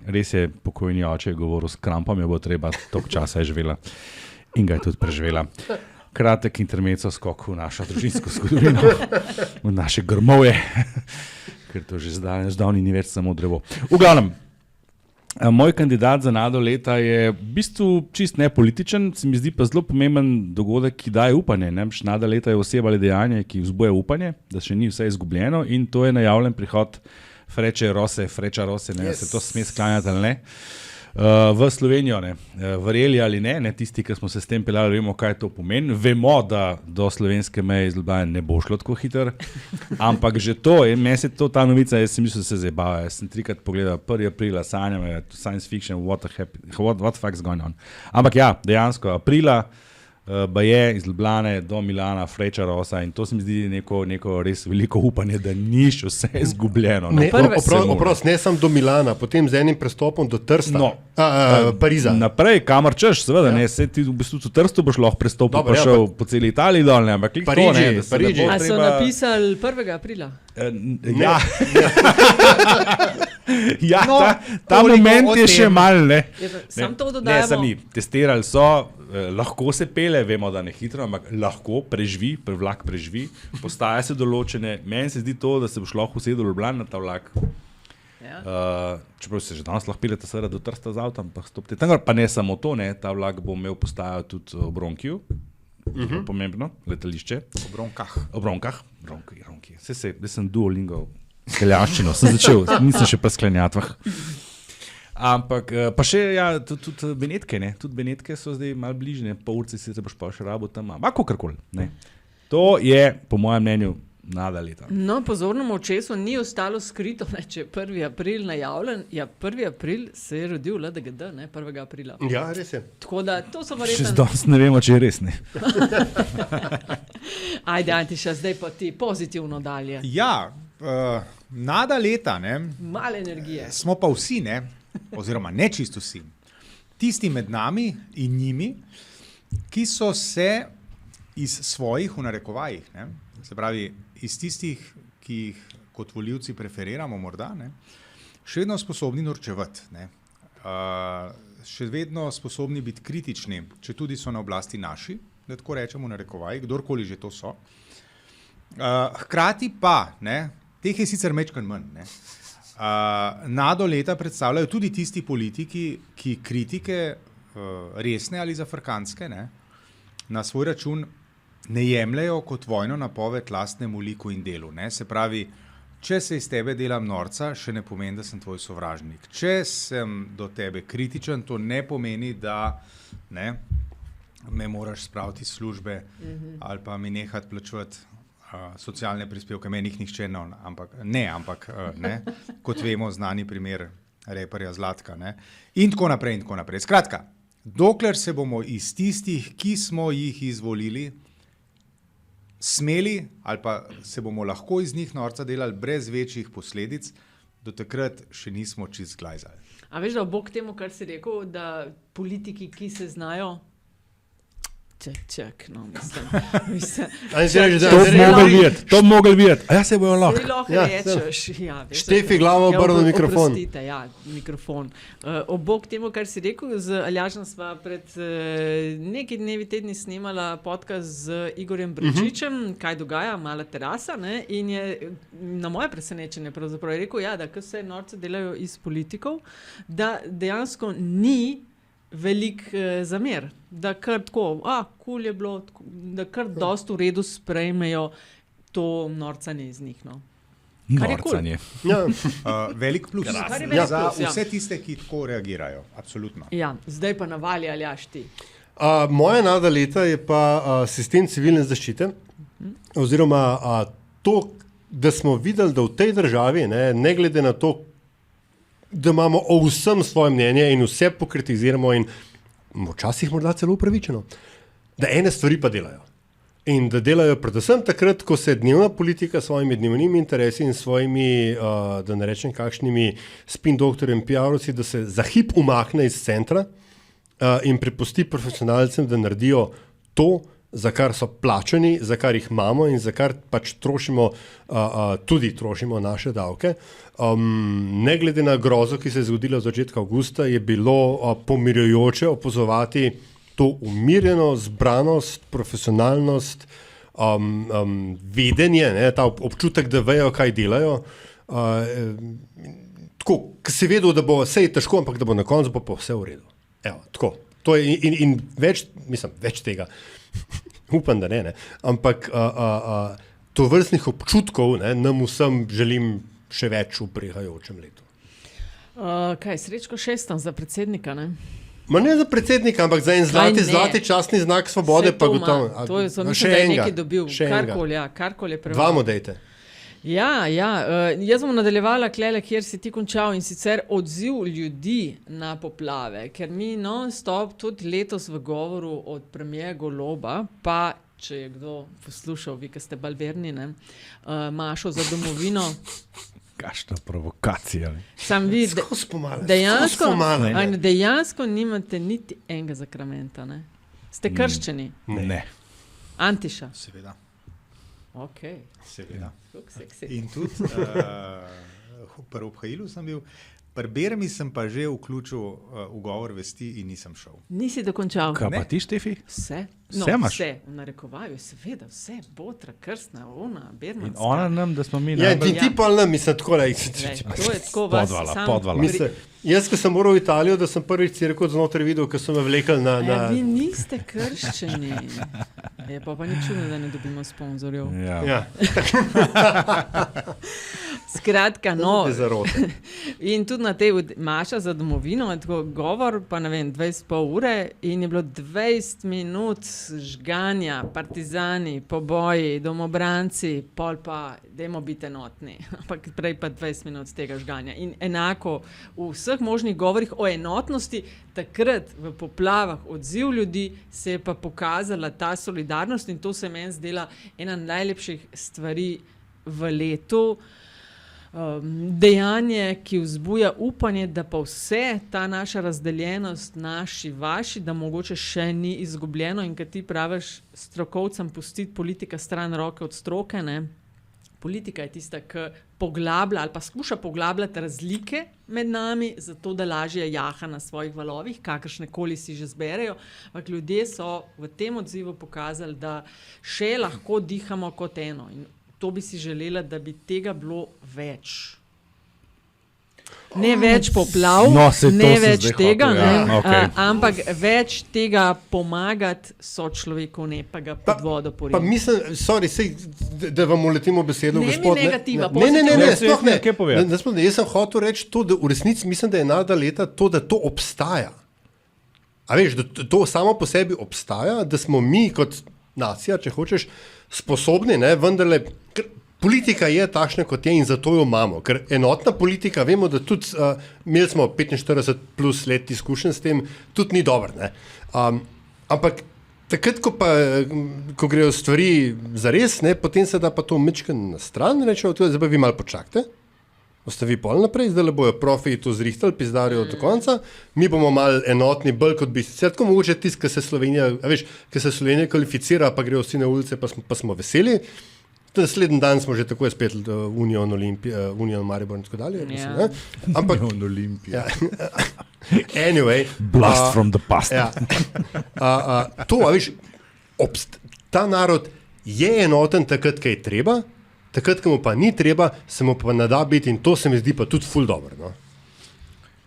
Res je pokojni oče govoril s krampom, jo bo treba, toliko časa je živela in ga je tudi preživela. Kratek intermezzo skok v našo družinsko zgodovino, v naše grmovje, ker to že zdavni ni več samo drevo. V glavnem, moj kandidat za Nado leta je v bistvu čist nepolitičen, se mi zdi pa zelo pomemben dogodek, ki daje upanje. Nada leta je oseba ali dejanje, ki vzbuja upanje, da še ni vse izgubljeno, in to je najavljen prihod Freča Rose, se to sme sklanjati ali ne, v Slovenijo. Verjeli ali ne, tisti, ki smo se s tem peljali, vemo, kaj to pomeni. Vemo, da do slovenske meje iz Ljubljane ne bo šlo tako hitro, ampak že to, meni se ta novica, jaz sem mislil, da se zabava. Jaz sem 3krat pogledal 1. aprila, sanjam, science fiction, what the fuck's going on. Ampak ja, dejansko aprila, baje iz Ljubljane do Milana, Freča Rosa, in to se mi zdi neko res veliko upanje, da ni še vse izgubljeno. Oprost, ne samo do Milana, potem z enim prestopom do Trsta, Pariza. Naprej, kamor češ, seveda, se ti v bistvu v Trstu boš lahko prestopil, pa šel po celi Italiji dol, ampak Pariži. A so napisali 1. aprila? Ta moment je še mal, Sam to dodajamo. Sami testirali so, lahko se pele, vemo, da ne hitro, ampak lahko preživi, vlak preživi, postaja se določene. Meni se zdi to, da se boš lahko usedel v Ljubljano na ta vlak. Čeprav se že danes lahko pelete do Trsta z avtom, pa ne samo to, ta vlak bo imel postajo tudi ob Ronkiju. Pomembno, letališče. Ob Ronkah. Jaz sem Duolingo skeljaščino, sem začel, nisem še pa sklenjatvah. Ampak, pa še, tudi Benetke, tudi Benetke so zdaj malo bližne, po urci se boš pa še rabo tam, ampak kakorkoli. To je, po mojem mnenju, Nada leta. No, pozornemu očesu ni ostalo skrito, če je 1. april najavljen. 1. april se je rodil LDGD, 1. aprila. Ja, res je. Tako da, to so verjetno... Še danes ne vemo, če je res, Ajde, Antiša, zdaj pa ti pozitivno dalje. Ja, Nada leta, Malo energije. Smo pa vsi, oziroma ne čisto vsi, tisti med nami in njimi, ki so se iz svojih, v narekovajih, ne, se pravi iz tistih, ki jih kot volivci preferiramo morda, ne, še vedno sposobni norčevati, ne, še vedno sposobni biti kritični, če tudi so na oblasti naši, da tako rečemo v narekovajih, kdorkoli že to so. Hkrati pa, ne, teh je sicer mečkan manj, ne, nado leta predstavljajo tudi tisti politiki, ki kritike resne ali zafrkantske, ne, na svoj račun ne jemljajo kot vojno napoved lastnemu liku in delu. Ne. Se pravi, če se iz tebe delam norca, še ne pomeni, da sem tvoj sovražnik. Če sem do tebe kritičen, to ne pomeni, da ne, me moraš spraviti iz službe ali pa mi nehati plačevati socialne prispevke, meni jih nihče ampak kot vemo, znani primer reperja Zlatka, ne, in tako naprej in tako naprej. Skratka, dokler se bomo iz tistih, ki smo jih izvolili, smeli ali pa se bomo lahko iz njih norca delali brez večjih posledic, do takrat še nismo čist glajzali. A veš, da obok temu, kar si rekel, da politiki, ki se znajo Čak, no, mislim. To bi mogli videti. A ja se bojo lahko. Se lahko rečeš. Ja, Štefi glavo obrno mikrofon. Oprostite, ja, mikrofon. Obok temu, kar si rekel, z Aljažem sva pred nekaj dnevi, tedni snemala podcast z Igorjem Brčičem, kaj dogaja, mala terasa, ne, in je na moje presenečenje pravzaprav rekel, ja, da ko se norce delajo iz politikov, da dejansko ni velik zamer, da kar tako, cool je bilo, da kar dost v redu sprejmejo to norcanje iz njih, no. Norcanje. Velik plus za vse tiste, ki tako reagirajo, absolutno. Ja, zdaj pa navali, Aljaž, ti. Moja nada leta je pa sistem civilne zaščite, oziroma to, da smo videli, da v tej državi, ne glede na to, da imamo o vsem svoje mnenje in vse pokritiziramo in včasih morda celo upravičeno, da ene stvari pa delajo. In da delajo predvsem takrat, ko se dnevna politika s svojimi dnevnimi interesi in svojimi, da ne rečem kakšnimi spin doktorjem, PR-ovci, da se za hip umakne iz centra in prepusti profesionalcem, da naredijo to, za kar so plačani, za kar jih imamo in za kar pač trošimo, tudi trošimo naše davke. Ne glede na grozo, ki se je zgodila v začetku avgusta, je bilo pomirjujoče opazovati to umirjeno, zbranost, profesionalnost, vedenje, ne, ta občutek, da vejo, kaj delajo. Tako, ki si vedel, da bo vse težko, ampak da bo na koncu pa vse v redu. Evo, tako. To je in več, mislim, več tega. Upam, da ne. Ampak to vrstnih občutkov, ne, nam vsem želim še več v prihajajočem letu. Kaj, Srečko Šestan za predsednika, ne? Ma ne za predsednika, ampak za en zlati častni znak svobode. Pa gotovo. To je za mislim, da je nekaj dobil. Karkoli je preval. Vamo dejte. Ja, jaz bom nadaljevala klele, kjer si ti končal, in sicer odziv ljudi na poplave, ker mi non-stop tudi letos v govoru od premijera Goloba, pa če je kdo poslušal, vi, ki ste balverni, ne, Mašo za domovino. Kakšna provokacija. Sam vi, dejansko nimate niti enega zakramenta, ne? Ste krščeni? Ne. Antiša? Seveda. Ok. Seveda. In tudi pri obhajilu sem bil, pri Bermi sem pa že vključil ugovor vesti in nisem šel. Nisi dokončal? Kaj pa ti, Štefi? Vse. Vse, v narekovaju, seveda, vse, Botra, Krstna, ona, Bermanska. In ona nam, da smo mi ja, ti pa nam, mislim, tako to je tako vas podvala. Jaz, ko sem moral v Italijo, da sem prvič cirko znotraj videl, ko so me vlekali na... Vi niste krščeni. Je pa ni čudno, da ne dobimo sponzorjev. Ja. Skratka, no. In tudi na tej Maša za domovino, tako govor, pa ne vem, 20,5 ure in je bilo 20 minut žganja, partizani, poboji, domobranci, pol pa, dajmo biti enotni. Ampak prej pa 20 minut tega žganja. In enako v vseh možnih govorih o enotnosti, takrat v poplavah odziv ljudi se je pa pokazala ta solidarnost in to se meni zdela ena najlepših stvari v letu. dejanje, ki vzbuja upanje, da pa vse ta naša razdeljenost, naši, vaši, da mogoče še ni izgubljeno in kad ti praviš strokovcem pustiti politika stran roke od stroke, ne? Politika je tista, ki poglablja ali pa skuša poglabljati razlike med nami, zato da lažje jaha na svojih valovih, kakršne koli si že zberejo. Ampak ljudje so v tem odzivu pokazali, da še lahko dihamo kot eno. In to bi si želela, da bi tega bilo več. Ne več poplav, ne več tega, ampak več tega pomagati sočloveku, ne pa ga pod vodo poriti. Pa mislim, da vam uletimo besedo, gospod. Ne, negativa, sploh ne. Jaz sem hotel reči to, da v resnici mislim, da je nada leta to, da to obstaja. A veš, da to samo po sebi obstaja, da smo mi kot nacija, če hočeš, sposobni, ne, vendarle, politika je takšna, kot je in zato jo imamo, ker enotna politika, vemo, da tudi imeli smo 45 plus let izkušenj s tem, tudi ni dobro, ne. Ampak takrat, ko grejo stvari zares, ne, potem se da pa to mečken na stran, rečejo, zdaj pa vi malo počakajte, boste vi pol naprej, zdaj le bojo profi to zrihtali, pizdarijo do konca, mi bomo malo enotni, bolj kot bi sicer, tako mogoče tisti, ki se Slovenija kvalificira, pa grejo vsi na ulice, pa smo veseli. Naslednji dan smo že tako spet Union Olimpija, Union Maribor in tako dalje. Ja. Ampak Union Olimpija. Anyway. Blast from the past. To, veš, ta narod je enoten takrat, kaj je treba, takrat, ko mu pa ni treba, se mu pa ne da biti in to se mi zdi pa tudi ful dobro, no.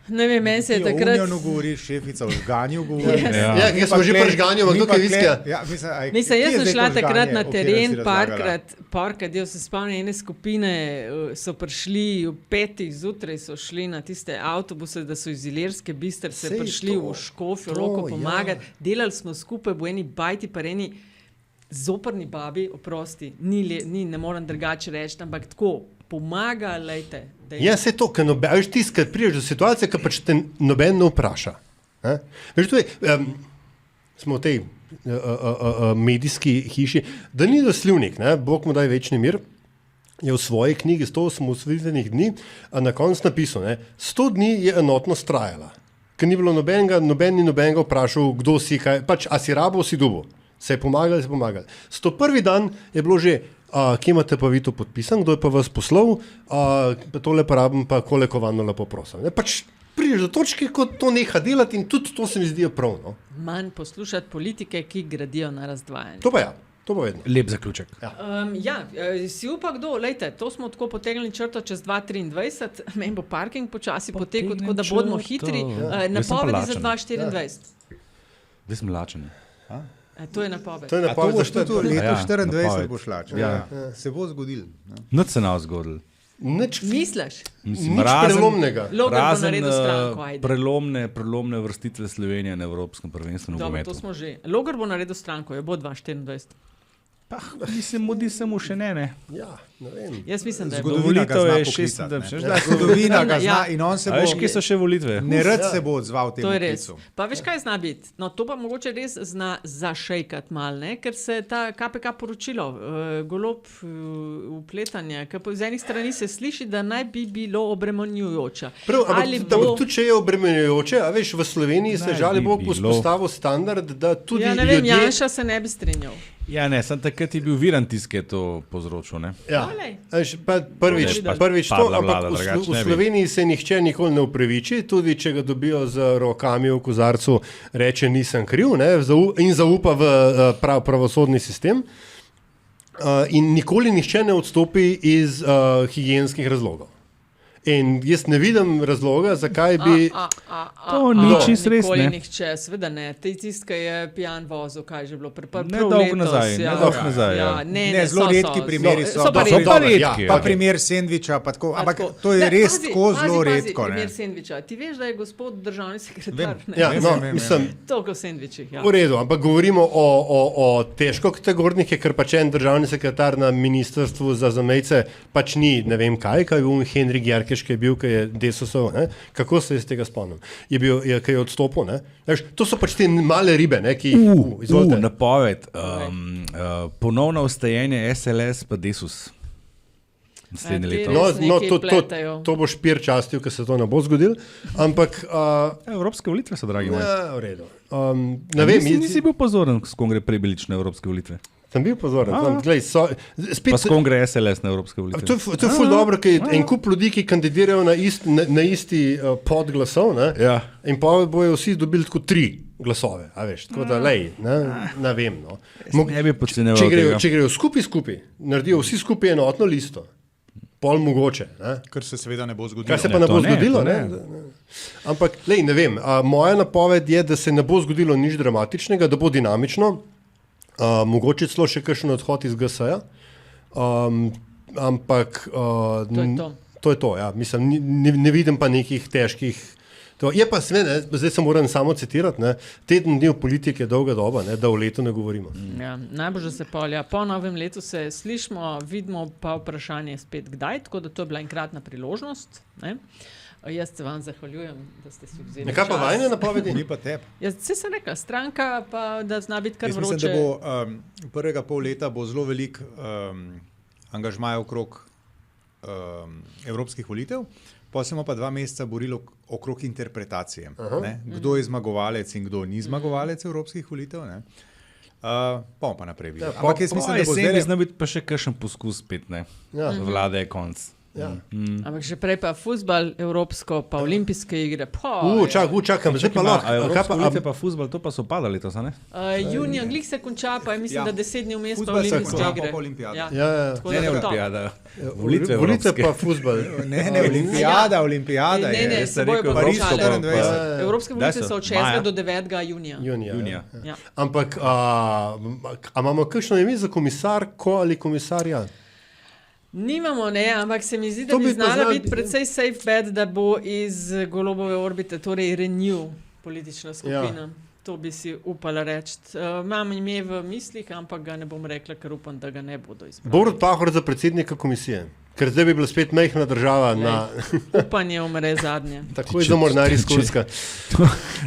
Ne vem, meni se je takrat... O Unijonu govori, šefica o žganju govori. Ja, ki smo že pri žganju, imam tukaj viskija. Mislim, jaz sem šla takrat na teren parkrat, se spomnim, ene skupine so prišli v 5 zjutraj, so šli na tiste avtobuse, da so iz Ilirske Bistrice prišli v Škofjo Loko pomagati. Delali smo skupaj v eni bajti, pa eni zoprni babi, oprosti, ne moram drugače reči, ampak tako, pomaga, lejte. Ja, se to, veš tisti, kad priješ do situacije, ki pač te noben ne vpraša. Veš, to je, smo v tej medijski hiši, da ni doslivnik, Bog mu daj večni mir, je v svoji knjigi 108 osvojitvenih dni na koncu napisal, 100 dni je enotnost trajala, ker ni bilo nobenega vprašal, kdo si, kaj, pač, a si rabo, si dubo. Se je pomagali. 101. dan je bilo že, kje imate pa vi to podpisan, kdo je pa vas poslal, pa tole pa rabim, pa koliko vam lepo prosim. Pač prideš do točke, ko to neha delati in tudi to se mi zdi prav. No? Manj poslušati politike, ki gradijo na razdvajanje. To pa ja, to pa vedno. Lep zaključek. Si upa kdo, lejte, to smo tako potegnili črto čez 2023, meni bo parking počasi potekel, tako da bodimo hitri, napovedi za 2024. Zdaj sem lačen. To je napoved. A to boš tudi leto 24 bo šla. Se bo zgodil. Nič se nam zgodil. Misliš? Nič prelomnega. Razen prelomne vrstitve Slovenije na Evropskem prvenstvu nogometu. To smo že. Logar bo naredil stranko, je bo 2024. Mislim, modi se mu še ne. Ja, ne vem. Jaz mislim, da je zgodovina ga zna poklicati. Zgodovina ga zna in on se bo... Veš, kje so še volitve? Nerad se bo odzval temu klicu. To je res. Klicu. Pa veš, kaj zna biti? No, to pa mogoče res zna zašejkati mal, ne? Ker se ta KPK poročilo, Golob upletanje, ker po z enih strani se sliši, da naj bi bilo obremenjujoče. Tudi če je obremenjujoče, a veš, v Sloveniji se žali Bog vzpostavil standard, da tudi ljudje... Janša se ne bi strinjal. Ja, ne, sem takrat je bil Viran tisk, je to povzročil, ne? Ja, prvič to, ampak v Sloveniji se nihče nikoli ne upraviči, tudi če ga dobijo z rokami v kozarcu, reče nisem kriv, ne, in zaupa v pravosodni sistem. In nikoli nihče ne odstopi iz higienskih razlogov. In jaz ne vidim razloga, zakaj bi... To ni čisto res, ne? Nikoli nihče, seveda ne. Tist, ki je pijan vozil, kaj že bilo? Ne dolgo nazaj. Ne, zelo redki primeri so. Pa primer sendviča, pa tako. Ampak to je res tako zelo redko. Primer sendviča. Ti veš, da je gospod državni sekretar? Ja, no, mislim... Toliko sendvičih, ja. V redu, ampak govorimo o težko kategornike, ker pač en državni sekretar na ministrstvu za zamejce pač ni, ne vem kaj je bil Henrik Jerkeš, ki je bil, ki je Desosov, kako se iz tega spomnim, ki je odstopil, ne? To so pač te male ribe, ne, ki izvolite. Napoved, ponovno vstajenje SLS pa Desus. naslednje Ti leto. res nekaj pletajo. To bo Špir častil, ker se to ne bo zgodilo. Ampak, Evropske volitve so, dragi moji. ja, v redu. Ne vem, Nisi bil pozoren, s kom gre Prebilič na evropske volitve? sem bil pozoren. Glej, spet, Pa s kom gre SLS na evropske volitve? To je ful dobro, ker je en kup ljudi, ki kandidirajo na isti pod glasov, ne? Ja. In pa bojo vsi dobili tako 3 glasove, a veš, tako da lej, ne vem. No. Ne bi podcenjeval tega. Če grejo skupaj, naredijo vsi skupaj enotno listo, pol mogoče. Ne? Kar se seveda ne bo zgodilo. Kar se pa ne bo to ne, zgodilo. to Ne? Ampak, lej, ne vem, moja napoved je, da se ne bo zgodilo nič dramatičnega, da bo dinamično, mogoče celo še kakšen odhod iz GS-ja, ampak to je to, ja. Mislim, ne vidim pa nekih težkih. Je pa sve, zdaj se moram samo citirati, ne, teden dni v politiki je dolga doba, ne, da o letu ne govorimo. Ja, najbolj se polja. Po novem letu se slišimo, vidimo pa vprašanje spet kdaj, tako da to je bila enkratna priložnost. Ne. Jaz se vam zahvaljujem, da ste si vzeli čas. Nekaj pa vajne napovedi? Ni pa tep. Jaz sem rekla, stranka pa da zna biti kar Jaz vroče. mislim, da bo prvega pol leta bo zelo velik angažmaja okrog evropskih volitev. Pa smo pa 2 meseca borili okrog interpretacije. Kdo je zmagovalec in kdo ni zmagovalec evropskih volitev. Pa naprej vidimo. Ampak jaz mislim, da bo zdaj zna biti pa še kakšen poskus spet, ne? Ja. Vlade je konc. Ja. Ampak že prej pa fuzbal, evropsko, pa olimpijske igre. Čakam, zdaj pa lahko. Evropske volitve pa fuzbal, to pa so pada letos, ne? Junija, glih se konča, pa je mislim, da 10 dni vmes pa Fuzbal se olimpijske konča, igre. pa olimpijada. Ja. Tako Ne, da ne bo to. olimpijada. Volitve pa fuzbal. Ne, olimpijada Ne, je. se bojo pa Pariz končale. 24. Evropske volitve so od 6. Maja. do 9. junija. Junija. Ja. Ampak, a imamo kakšno ime za komisarko ali komisarja? Nimamo, ne, ampak se mi zdi, da To bi bi pa znala znal- biti precej safe bet, da bo iz Golobove orbite, torej Renew politična skupina. To bi si upala reči. Imam ime v mislih, ampak ga ne bom rekla, ker upam, da ga ne bodo izbrali. Borut Pahor za predsednika komisije. Ker zdaj bi bila spet majhna država na... Upanje umre zadnje. Tako je za mornar iz Kurska.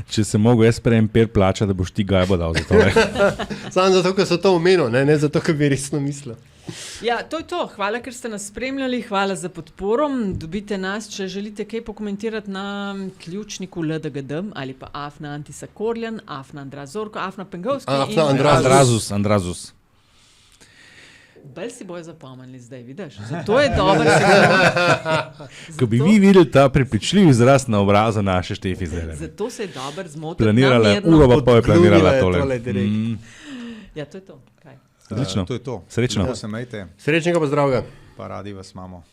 Če se mogo jaz prej emper plača, da boš ti gajbo dal za to. Samo zato, ker so to omenil, ne zato, ker bi resno mislil. Ja, to je to. Hvala, ker ste nas spremljali, hvala za podporo. Dobite nas, če želite kaj pokomentirati na ključniku LDGD ali pa Afna Antisa Korljan, Afna Andraz Zorko, Afna Pengovski Afna in Andrazus. Bolj si bojo zapomnili zdaj, vidiš? Zato je dobro, da se Ko bi vi videli ta prepričljiv izraz na obrazu naše Štefi zdaj. Zato se je dobro zmotiti. Planirala, namerno. uro pa je planirala tole. Ja, to je to. Kaj? Odlično. To je to. Srečno. Lepo se majte, Srečnega pa zdravega. pa radi vas imamo.